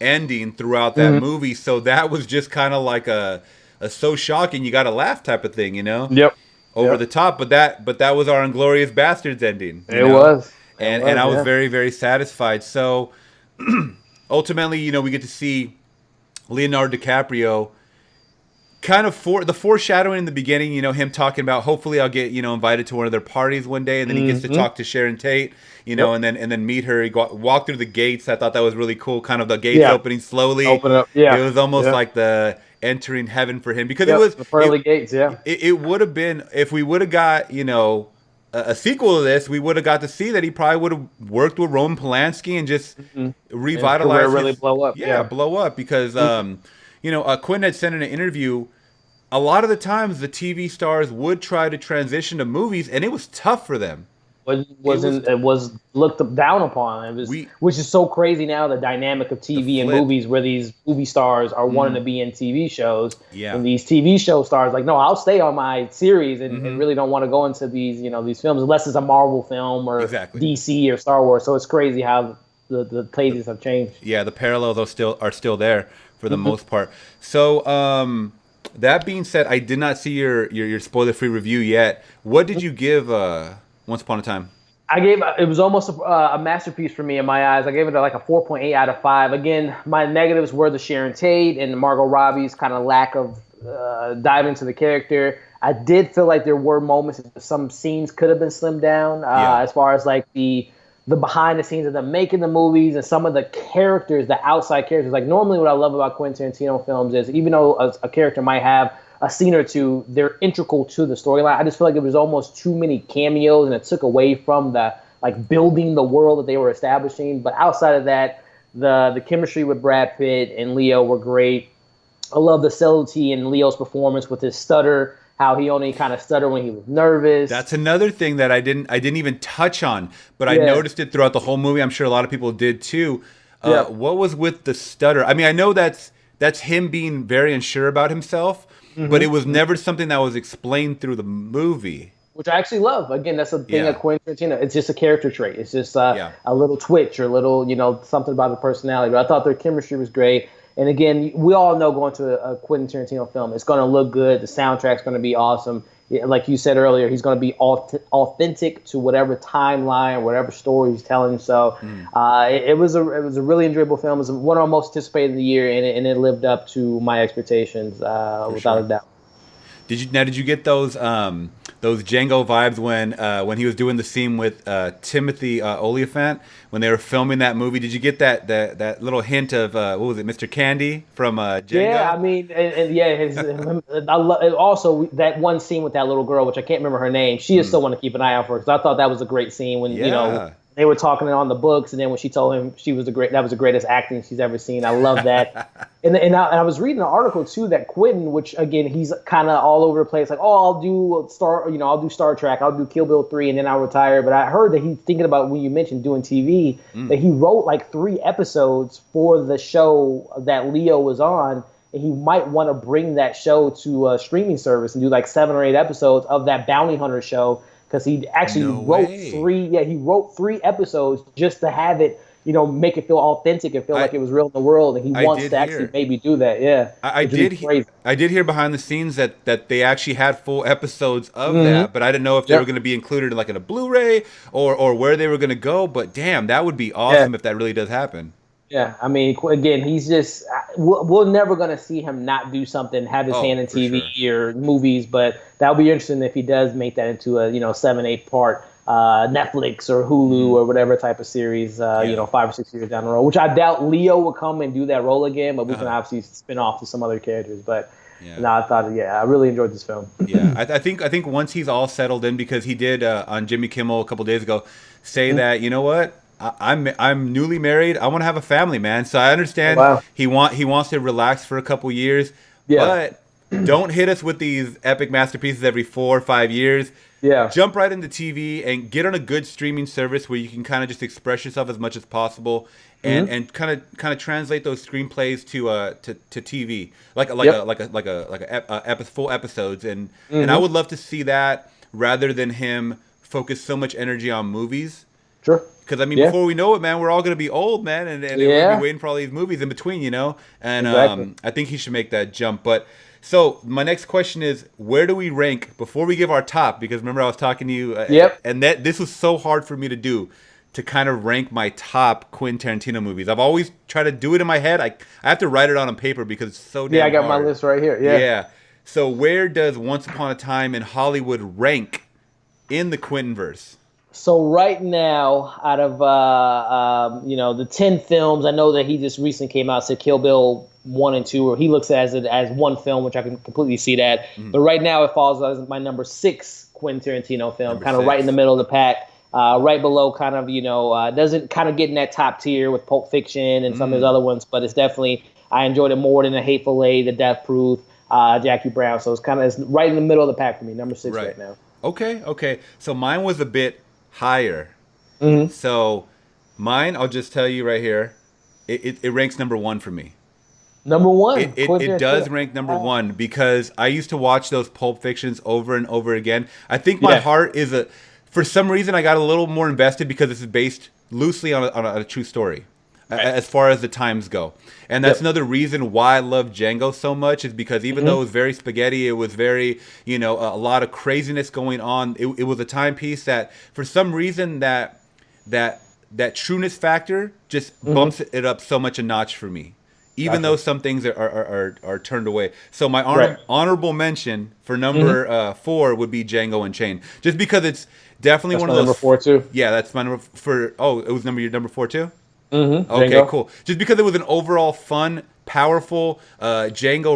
ending throughout that Mhm. movie. So that was just kind of like a so shocking you got to laugh type of thing, Yep. over Yep. the top. But that was our Inglorious Bastards ending. It was. And I was Yeah. very very satisfied. So ultimately, we get to see Leonardo DiCaprio kind of the foreshadowing in the beginning, him talking about hopefully I'll get, invited to one of their parties one day, and then he gets to Mhm. talk to Sharon Tate, Yep. and then meet her. He walk through the gates. I thought that was really cool. Kind of the gates Yeah. opening slowly. Open up. Yeah. It was almost Yeah. like the entering heaven for him because Yep. it was The pearly gates. Yeah. it would have been if we would have got a sequel to this, we would have got to see that he probably would have worked with Roman Polanski and just Mhm. revitalized career really blow up. yeah, Yeah. blow up because Quentin had said in an interview a lot of the times the TV stars would try to transition to movies and it was tough for them. It was It was looked down upon. It was, we which is so crazy now, the dynamic of the TV and flip. movies, where these movie stars are wanting Mm, to be in TV shows, yeah. and these TV show stars like, no, I'll stay on my series, and Hmm. really don't want to go into these, these films unless it's a Marvel film or Exactly. DC or Star Wars. So it's crazy how the The, places have changed. yeah, the parallels are still there for the most part. So, that being said, I did not see your spoiler free review yet. What did you give Once Upon a Time? I gave it was almost a masterpiece for me in my eyes. I gave it like a 4.8 out of 5. Again, my negatives were the Sharon Tate and Margot Robbie's kind of lack of dive into the character. I did feel like there were moments, some scenes could have been slimmed down, Yeah. as far as like the behind the scenes of them making the movies and some of the characters, the outside characters. Like normally, what I love about Quentin Tarantino films is even though a character might have a scene or two, they're integral to the storyline. I just feel like it was almost too many cameos, and it took away from the like building the world that they were establishing. But outside of that, the chemistry with Brad Pitt and Leo were great. I love the subtlety in Leo's performance with his stutter, how he only kind of stuttered when he was nervous. That's another thing that I didn't even touch on, but I Yeah, noticed it throughout the whole movie. I'm sure a lot of people did too. yeah. What was with the stutter? I mean, I know that's him being very unsure about himself, but it was never something that was explained through the movie. Which I actually love. Again, that's the thing of Yeah, Quentin Tarantino. It's just a character trait. It's just yeah, a little twitch or a little, something about the personality. But I thought their chemistry was great. And again, we all know going to a Quentin Tarantino film, it's going to look good. The soundtrack's going to be awesome. Yeah, like you said earlier, he's going to be authentic to whatever timeline, whatever story he's telling. So it was a really enjoyable film. It was one of our most anticipated of the year, and it lived up to my expectations for without a sure. doubt. Did you get those Django vibes when he was doing the scene with Timothy Oliphant when they were filming that movie? Did you get that little hint of what was it, Mr. Candy from Yeah, Django? I mean, and yeah, also that one scene with that little girl, which I can't remember her name. She is Mm. someone to keep an eye out for because I thought that was a great scene when Yeah. they were talking on the books, and then when she told him she was that was the greatest acting she's ever seen. I love that. And I was reading an article too that Quentin, which again he's kind of all over the place, like, oh, I'll do Star Trek, I'll do Kill Bill 3, and then I'll retire. But I heard that he's thinking about, when you mentioned doing TV, Mm. that he wrote like 3 episodes for the show that Leo was on, and he might want to bring that show to a streaming service and do like 7 or 8 episodes of that bounty hunter show, because he actually No wrote way. three. Yeah, he wrote 3 episodes just to have it, make it feel authentic and feel I like it was real in the world. And he I wants did to actually hear. maybe do that. Yeah, I which would be did crazy. I did hear behind the scenes that they actually had full episodes of Hmm. that, but I didn't know if they were Yep. going to be included in like in a Blu-ray or where they were going to go. But damn, that would be Yeah. awesome if that really does happen. Yeah, I mean, again, he's just we're never gonna see him not do something, have his Oh, hand in for sure. TV or movies, but that'll be interesting if he does make that into a 7, 8 part Netflix or Hulu Hmm. or whatever type of series, Yeah. 5 or 6 years down the road. Which I doubt Leo will come and do that role again, but we can Uh-huh. obviously spin off to some other characters. But Yeah. no, I thought, yeah, I really enjoyed this film. Yeah, I think once he's all settled in, because he did on Jimmy Kimmel a couple days ago say that, you know what, I'm newly married. I want to have a family, man. So I Oh, understand wow. he wants to relax for a couple years, Yeah. but don't hit us with these epic masterpieces every 4 or 5 years. Yeah. Jump right into TV and get on a good streaming service where you can kind of just express yourself as much as possible, and Hmm. and kind of translate those screenplays to TV, like Yep. full episodes, and I Hmm. would love to see that rather than him focus so much energy on movies. Sure. Because I mean, Yeah. before we know it, man, we're all gonna be old, man, and we're gonna be Yeah. waiting for all these movies in between. And Exactly. I think he should make that jump. But so my next question is, where do we rank before we give our top? Because remember, I was talking to you, Yep. and that this was so hard for me to do, to kind of rank my top Quentin Tarantino movies. I've always tried to do it in my head. I have to write it out on paper because it's so Yeah, I damn got my hard. list right here. Yeah. Yeah. So where does Once Upon a Time in Hollywood rank in the Quentin verse? So right now, out of the 10 films, I know that he just recently came out, said Kill Bill 1 and 2, or he looks at it as one film, which I can completely see that. But right now, it falls as my number 6 Quentin Tarantino film, Number kind of right in the 6. middle of the pack. Right below, kind of doesn't kind of get in that top tier with Pulp Fiction and some of his other ones, but it's definitely, I enjoyed it more than The Hateful Eight, The Death Proof, Jackie Brown. So it's right in the middle of the pack for me, number 6 Right. right now. Okay. So mine was a bit higher. Hmm. So mine, I'll just tell you right here, it ranks number one for me. Number It, one, it, it Quentin does Tarantino. rank number Wow. one because I used to watch those Pulp Fictions over and over again. I think my Yeah. heart is for some reason, I got a little more invested because this is based loosely on a true story Right. as far as the times go. And that's Yep. another reason why I love Django so much is because even though Hmm. it was very spaghetti, it was very, a lot of craziness going on. It was a timepiece that for some reason that that trueness factor just Hmm. bumps it up so much a notch for me, even though Gotcha. some things are turned away. So my Right. honorable mention for Hmm. number four would be Django Unchained, just because it's definitely That's one my of number those. four too. Yeah, that's my number for. Oh, it was your number four too. Okay, Django. cool. Just because it was an overall fun, powerful Django.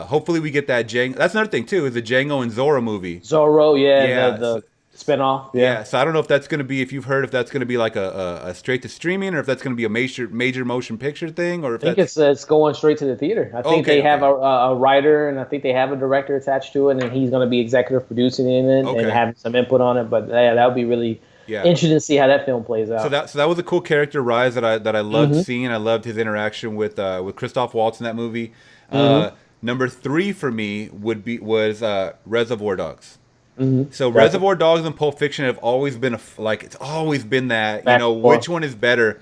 Hopefully we get that Django. That's another thing too. Is the Django and Zora movie. Zorro, yeah, the Yeah, the spinoff, yeah. yeah, so I don't know if that's going to be, if you've heard, if that's going to be like a straight to streaming, or if that's going to be a major motion picture thing, or if I think that's it's going straight to the theater. I think okay, they have okay, a writer and I think they have a director attached to it, and he's going to be executive producing it and okay, having some input on it. But yeah, that would be really yeah. interesting to see how that film plays So out. that was a cool character rise that I loved Hmm. seeing. I loved his interaction with Christoph Waltz in that movie. Hmm. Number three for me was Reservoir Dogs. Hmm. So Gotcha. Reservoir Dogs and Pulp Fiction have always been like it's always been that, Back and forth. which one is better.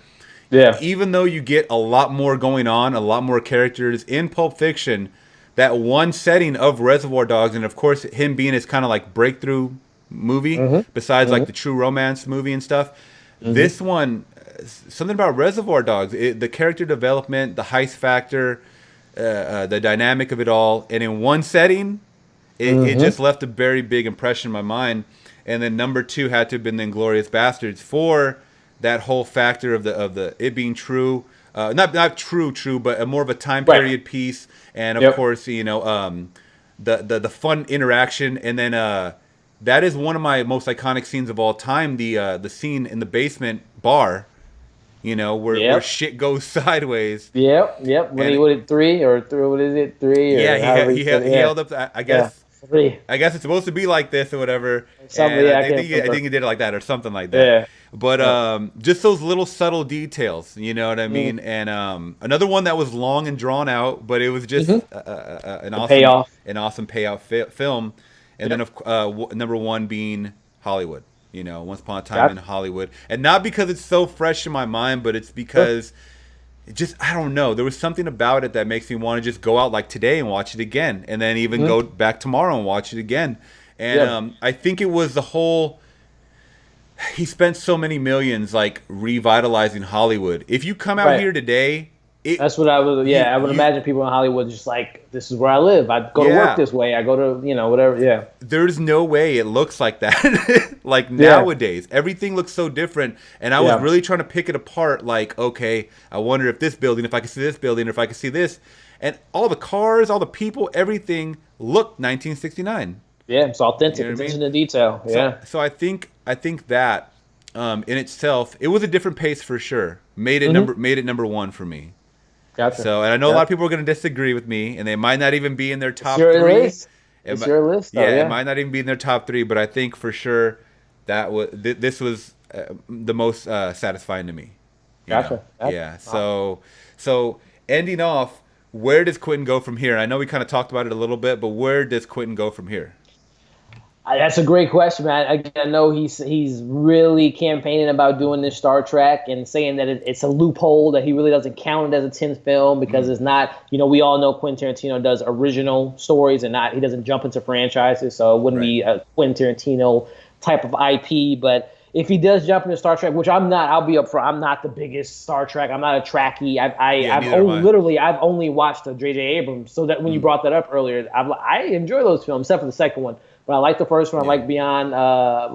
Yeah. Even though you get a lot more going on, a lot more characters in Pulp Fiction, that one setting of Reservoir Dogs, and of course him being his kind of like breakthrough movie, Hmm. besides Hmm. like the True Romance movie and stuff. Hmm. This one, something about Reservoir Dogs, the character development, the heist factor, the dynamic of it all, and in one setting, it Hmm. just left a very big impression in my mind. And then number two had to have been the Inglorious Bastards for that whole factor of the it being true, not true, but a more of a time Right. period piece, and of Yep. course the fun interaction, and then that is one of my most iconic scenes of all time. The scene in the basement bar, where Yep. shit goes sideways, Yep. Yep. When he and would it three or three? What is it? Three yeah, or however he said? he Yeah. held up. I Yeah. guess Three. it's supposed to be like this or whatever, Something. and Yeah. I I can't think remember. he did it like that or something like that. Yeah. But Yeah. just those little subtle details, you know what I Mm-hmm. mean? And another one that was long and drawn out, but it was just The payoff. an awesome payout film. And then Yep. of number one being Hollywood. Once Upon a Time in Gotcha. Hollywood, and not because it's so fresh in my mind, but it's Sure. because it just, I don't know. There was something about it that makes me want to just go out like today and watch it again, and then even Hmm. go back tomorrow and watch it again. And Yeah. I think it was the whole. He spent so many millions like revitalizing Hollywood. If you come out Right. here today, That's what I would. Yeah, I would you imagine people in Hollywood just like, this is where I live. I go to work yeah. this way. I go to whatever. Yeah. There's no way it looks like that. Like Yeah. nowadays, everything looks so different. And I was Yeah. really trying to pick it apart. Like, okay, I wonder if this building, if I could see this building, if I could see this, and all the cars, all the people, everything looked 1969. Yeah. It's You authentic. know what I mean? Attention to detail. So, Yeah. so I think that in itself, it was a different pace for sure. Hmm. Made it number one for me. Gotcha. So, and I know a lot Yeah. of people are going to disagree with me, and they might not even be in their It's top your three. list. It It's might, your list, though. yeah, it Yeah. might not even be in their top three, but I think for sure that this was the most satisfying to me. Gotcha. Gotcha. Yeah. Wow. So ending off, where does Quentin go from here? I know we kind of talked about it a little bit, but where does Quentin go from here? That's a great question, man. Again, I know he's really campaigning about doing this Star Trek and saying that it's a loophole, that he really doesn't count it as a 10th film because Mm, it's not. We all know Quentin Tarantino does original stories and he doesn't jump into franchises, so it wouldn't right. be a Quentin Tarantino type of IP. But if he does jump into Star Trek, which I'm not, I'll be upfront. I'm not the biggest Star Trek. I'm not a Trekkie. Yeah, I've neither am only I. literally I've only watched the J.J. Abrams. So that when you Mm, brought that up earlier, I enjoy those films, except for the second one. But I like the first one. I yeah. like Beyond.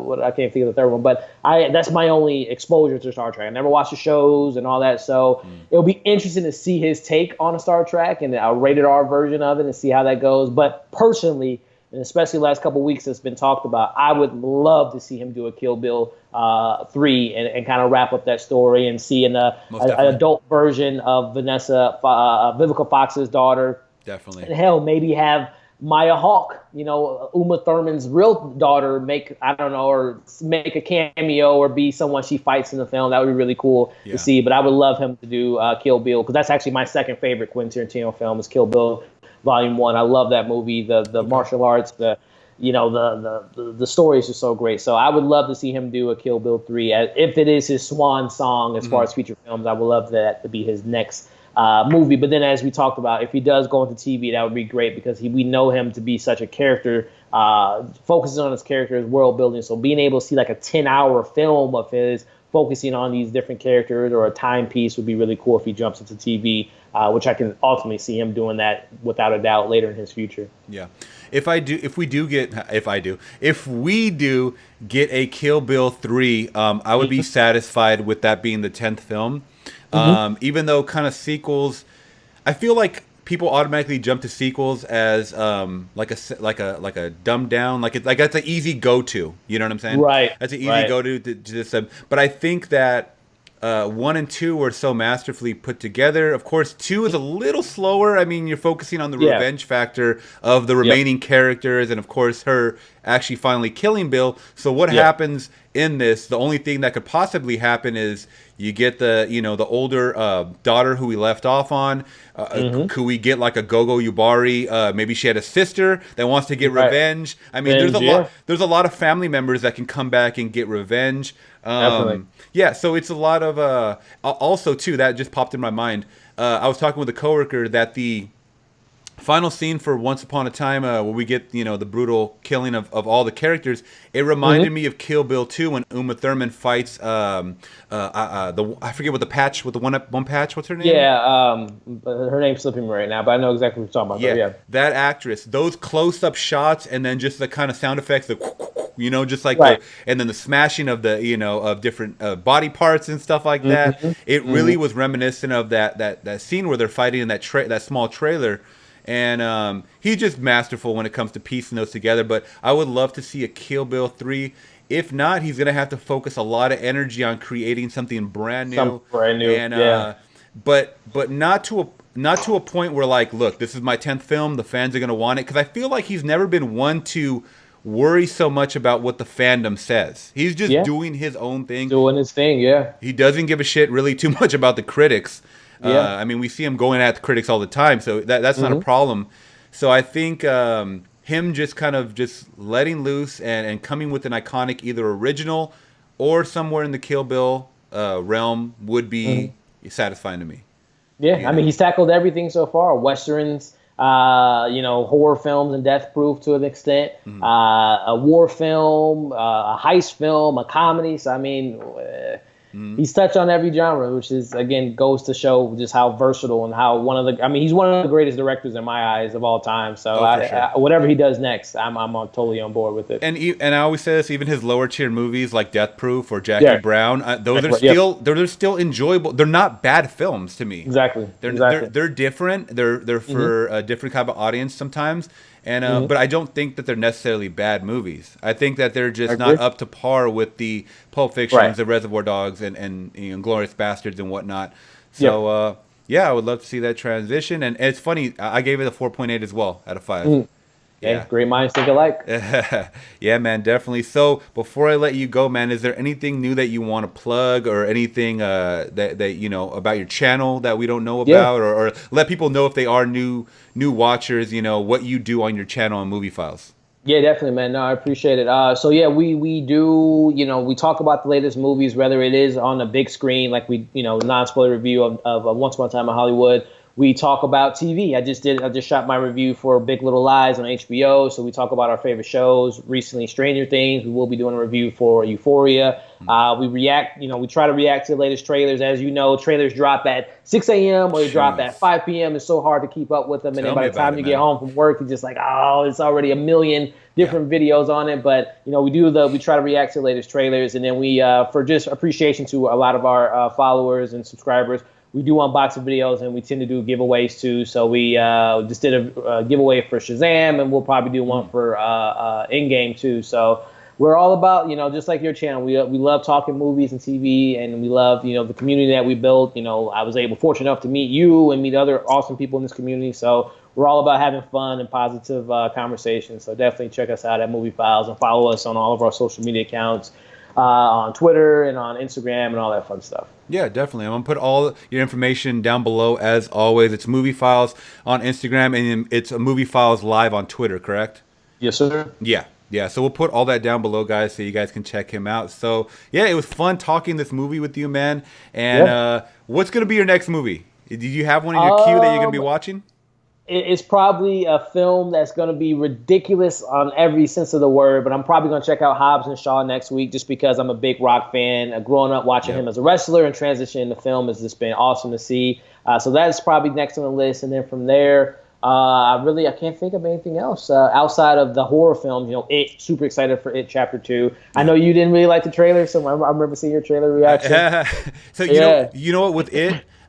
What I can't think of the third one. But that's my only exposure to Star Trek. I never watched the shows and all that. So Mm, it'll be interesting to see his take on a Star Trek and a rated R version of it and see how that goes. But personally, and especially the last couple of weeks, it's been talked about. I would love to see him do a Kill Bill 3 and kind of wrap up that story and see most an definitely. adult version of Vivica Fox's daughter. Definitely. And hell, maybe have Maya Hawke, Uma Thurman's real daughter, make, I don't know, or make a cameo or be someone she fights in the film. That would be really cool to Yeah. see. But I would love him to do Kill Bill, because that's actually my second favorite Quentin Tarantino film is Kill Bill Volume One. I love that movie. The Okay. martial arts, the stories are so great. So I would love to see him do a Kill Bill 3. If it is his swan song as far Mhm. as feature films, I would love that to be his next movie. But then, as we talked about, if he does go into TV, that would be great, because we know him to be such a character, focuses on his character, his world building. So being able to see like a 10-hour film of his focusing on these different characters or a timepiece would be really cool if he jumps into TV, which I can ultimately see him doing that without a doubt later in his future. Yeah. If we do get a Kill Bill 3, I would be satisfied with that being the 10th film. Mm-hmm. Even though kind of sequels, I feel like people automatically jump to sequels as like a dumbed down, like that's an easy go to. You know what I'm saying? Right, That's an easy right. go to this. But I think that 1 and 2 were so masterfully put together. Of course, 2 is a little slower. I mean, you're focusing on the Yeah. revenge factor of the Yep. remaining characters, and of course, her actually finally killing Bill. So what Yep. happens in this? The only thing that could possibly happen is you get the older daughter who we left off on. Mm-hmm. Could we get like a Gogo Yubari? Maybe she had a sister that wants to get Right. revenge. I mean, there's a Revenge, lot. yeah. There's a lot of family members that can come back and get revenge. Definitely. Yeah, so it's a lot of also too that just popped in my mind. I was talking with a coworker that the final scene for Once Upon a Time, where we get the brutal killing of all the characters, it reminded Mm-hmm. me of Kill Bill 2 when Uma Thurman fights I forget what the patch with the one patch. What's her name? Yeah. Her name's slipping me right now, but I know exactly what you're talking about, though. Yeah, Yeah. that actress. Those close-up shots, and then just the kind of sound effects, just like Right. and then the smashing of of different body parts and stuff like that. Mm-hmm. It Mm-hmm. really was reminiscent of that scene where they're fighting in that small trailer. And he's just masterful when it comes to piecing those together. But I would love to see a Kill Bill 3. If not, he's gonna have to focus a lot of energy on creating something brand new, Something brand new. and Yeah. but not to a point where, like, look, this is my 10th film, the fans are going to want it, because I feel like he's never been one to worry so much about what the fandom says. He's just Yeah. doing his own thing. Doing his thing. Yeah. He doesn't give a shit really too much about the critics. Yeah. I mean, we see him going at the critics all the time, so that's not a Mm-hmm. problem. So I think him just kind of just letting loose and coming with an iconic either original or somewhere in the Kill Bill realm would be Mm-hmm. satisfying to me. Yeah. You I mean, know. he's tackled everything so far. Westerns, horror films and Death Proof to an extent, Mhm. a war film, a heist film, a comedy. So I mean, Mhm. he's touched on every genre, which is again goes to show just how versatile and how he's one of the greatest directors in my eyes of all time. So Oh, for sure. whatever he does next, I'm totally on board with it. And I always say this, even his lower tier movies like Death Proof or Jackie Yeah. Brown, those are Right, yep. they're still enjoyable. They're not bad films to me. Exactly. They're Exactly. they're different. They're for a different type of audience sometimes, and Mhm. but I don't think that they're necessarily bad movies. I think that they're I just agree. not up to par with the Pulp Fictions, Right. the Reservoir Dogs, and Glorious Bastards and whatnot. Yep. So yeah, I would love to see that transition. And it's funny, I gave it a 4.8 as well out of 5. Mm. Yeah. Hey, great minds think alike. Yeah, man, definitely. So before I let you go, man, is there anything new that you want to plug, or anything that about your channel that we don't know Yeah. about, or let people know if they are new watchers, what you do on your channel on Movie Files? Yeah, definitely, man. No, I appreciate it. So yeah, we do, we talk about the latest movies, whether it is on a big screen, like non-spoiler review of Once Upon a Time in Hollywood. We talk about TV. I just shot my review for Big Little Lies on HBO. So we talk about our favorite shows. Recently, Stranger Things. We will be doing a review for Euphoria. We react, we try to react to the latest trailers. As you know, trailers drop at 6 a.m. or they drop at Jeez. 5 p.m. It's so hard to keep up with them. And Tell then by me the time about it, you get man. home from work, you're just like, oh, it's already a million different videos on it. But, we try to react to the latest trailers. And then we, for just appreciation to a lot of our followers and subscribers, we do unboxing videos, and we tend to do giveaways too. So we just did a giveaway for Shazam, and we'll probably do one for Endgame too. So we're all about, just like your channel, we love talking movies and TV, and we love, the community that we built. I was fortunate enough to meet you and meet other awesome people in this community. So we're all about having fun and positive conversations. So definitely check us out at Movie Files and follow us on all of our social media accounts, on Twitter and on Instagram and all that fun stuff. Yeah, definitely. I'm gonna put all your information down below as always. It's Movie Files on Instagram, and it's a Movie Files live on Twitter, correct? Yes, sir. Yeah, yeah. So we'll put all that down below, guys, so you guys can check him out. So yeah, it was fun talking this movie with you, man. And Yeah. what's gonna be your next movie? Did you have one in your queue that you're gonna be watching? It's probably a film that's going to be ridiculous on every sense of the word, but I'm probably going to check out Hobbs and Shaw next week just because I'm a big Rock fan. Growing up watching him as a wrestler and transitioning to film has just been awesome to see. So that's probably next on the list. And then from there, I can't think of anything else outside of the horror films. You know, super excited for It Chapter 2. I know you didn't really like the trailer, so I remember seeing your trailer reaction. So you know what,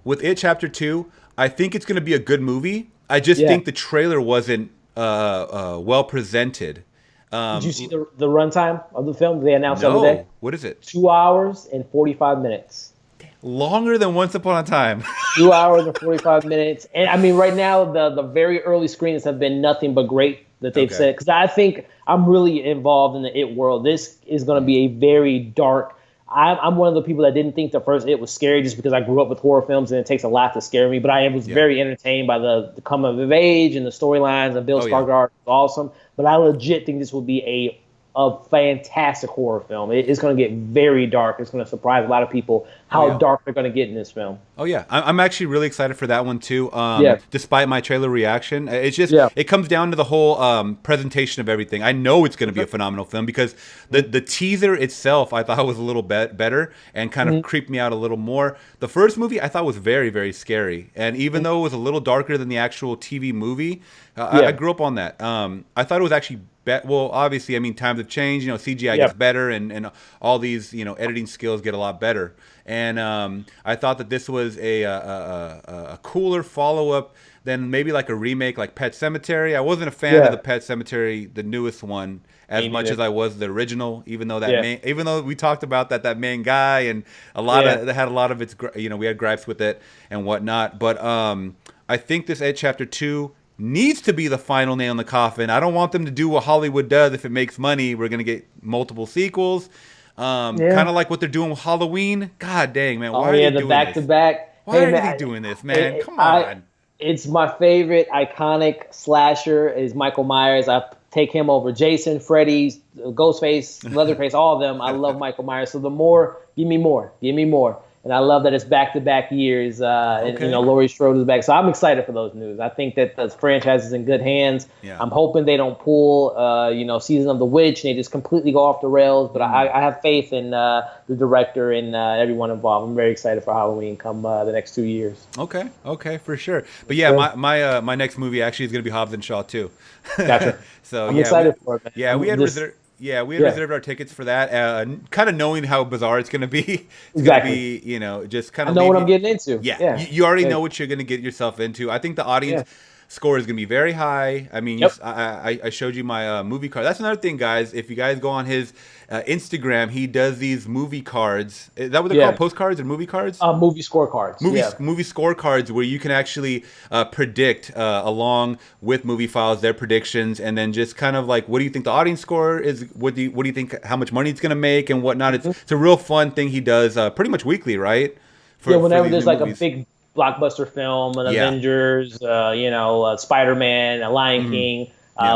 with It Chapter 2, I think it's going to be a good movie. I just think the trailer wasn't well presented. Did you see the runtime of the film? They announced the No. other day. What is it? 2 hours and 45 minutes. Longer than Once Upon a Time. 2 hours and 45 minutes. And I mean, right now, the very early screenings have been nothing but great that they've said. Because I think I'm really involved in the It world. This is going to be a very dark. I'm one of the people that didn't think the first It was scary just because I grew up with horror films and it takes a lot to scare me. But I was very entertained by the coming of age and the storylines, and Bill Skarsgård was awesome. But I legit think this will be a fantastic horror film. It's going to get very dark. It's going to surprise a lot of people how dark they're going to get in this film. Oh yeah, I'm actually really excited for that one too. Despite my trailer reaction, it's just it comes down to the whole presentation of everything. I know it's going to be a phenomenal film because the teaser itself I thought was a little better and kind of creeped me out a little more. The first movie I thought was very, very scary, and even though it was a little darker than the actual TV movie, I grew up on that. I thought it was actually well, obviously, I mean, times have changed. You know, CGI gets better, and all these editing skills get a lot better. And I thought that this was a cooler follow up than maybe like a remake, like Pet Sematary. I wasn't a fan of the Pet Sematary, the newest one, as much as I was the original. Even though even though we talked about that main guy and a lot of that had a lot of its, we had gripes with it and whatnot. But I think this Ed Chapter 2 needs to be the final nail in the coffin. I don't want them to do what Hollywood does. If it makes money, we're going to get multiple sequels. Kind of like what they're doing with Halloween. God dang, man. Why are they doing back-to-back. Why are they doing this, man? Come on. It's my favorite iconic slasher is Michael Myers. I take him over Jason, Freddy, Ghostface, Leatherface, all of them. I love Michael Myers. So the more, give me more. Give me more. And I love that it's back-to-back years, and Laurie Strode is back. So I'm excited for those news. I think that the franchise is in good hands. Yeah. I'm hoping they don't pull, Season of the Witch, and they just completely go off the rails. But I have faith in the director and everyone involved. I'm very excited for Halloween come the next 2 years. Okay, for sure. But yeah, my next movie actually is going to be Hobbs and Shaw too. Gotcha. So I'm excited for it. Man. Yeah, we had reserved. Yeah, we had reserved our tickets for that, kind of knowing how bizarre it's going to be. It's going to be, just kind of. I know what I'm getting into. Yeah. You already know what you're going to get yourself into. I think the audience score is going to be very high. I mean, I showed you my movie card. That's another thing, guys. If you guys go on his Instagram, he does these movie cards. Is that what they're called? Postcards or movie cards? Movie scorecards. Movie scorecards where you can actually predict along with Movie Files their predictions, and then just kind of like, what do you think the audience score is? What do you think? How much money it's going to make and whatnot? It's a real fun thing he does pretty much weekly, right? Whenever there's like movies. A big blockbuster film, an Avengers, Spider-Man, a Lion King.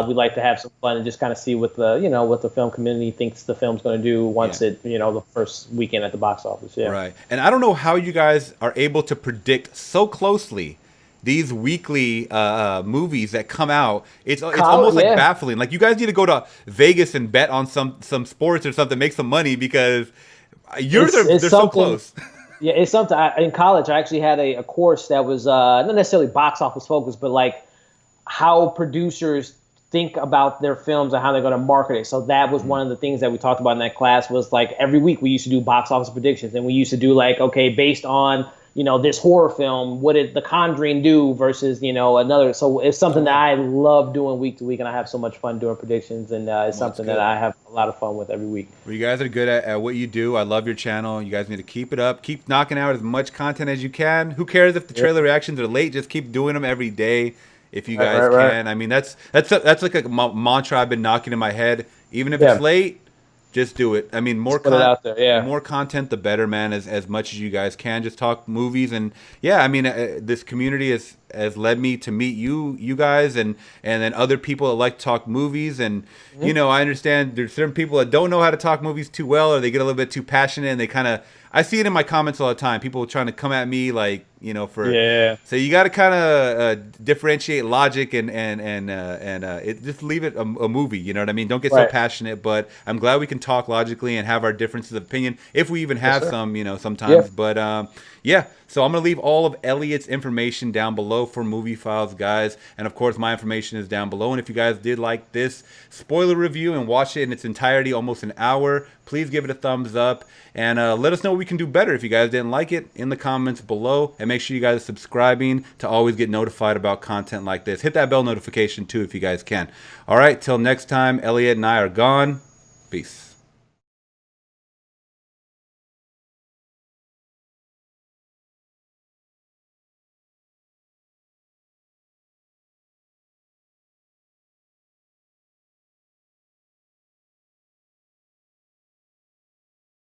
We like to have some fun and just kind of see what the film community thinks the film's going to do once it, the first weekend at the box office. Yeah. Right. And I don't know how you guys are able to predict so closely these weekly movies that come out. It's almost like baffling. Like, you guys need to go to Vegas and bet on some sports or something, make some money, because they're so close. Yeah, it's something. In college, I actually had a course that was not necessarily box office focused, but like how producers think about their films and how they're going to market it. So that was one of the things that we talked about in that class, was like every week we used to do box office predictions, and we used to do like, okay, based on this horror film, what did The Conjuring do versus another. So it's something that I love doing week to week, and I have so much fun doing predictions, and it's something that I have a lot of fun with every week. Well, you guys are good at what you do. I love your channel. You guys need to keep it up. Keep knocking out as much content as you can. Who cares if the trailer reactions are late? Just keep doing them every day. if you Right, guys right, right. can. I mean, that's like a mantra I've been knocking in my head. Even if it's Yeah, late, just do it. I mean, just put it out there. Yeah, more content, the better, man. As much as you guys can, just talk movies, and yeah, I mean, this community has led me to meet you guys, and then other people that like to talk movies, and hmm I understand there's certain people that don't know how to talk movies too well, or they get a little bit too passionate, and they kind of, I see it in my comments all the time. People trying to come at me like, for, yeah, so you got to kind of differentiate logic it just leave it a movie. You know what I mean? Don't get so right. passionate. But I'm glad we can talk logically and have our differences of opinion if we even Yes, have sir. some. Yeah, Sometimes. But yeah. So I'm gonna leave all of Elliot's information down below for Movie Files, guys, and of course my information is down below. And if you guys did like this spoiler review and watch it in its entirety, almost an hour, please give it a thumbs up and let us know what we can do better. If you guys didn't like it, in the comments below, and make sure you guys are subscribing to always get notified about content like this. Hit that bell notification too if you guys can. All right, till next time, Elliot and I are gone. Peace.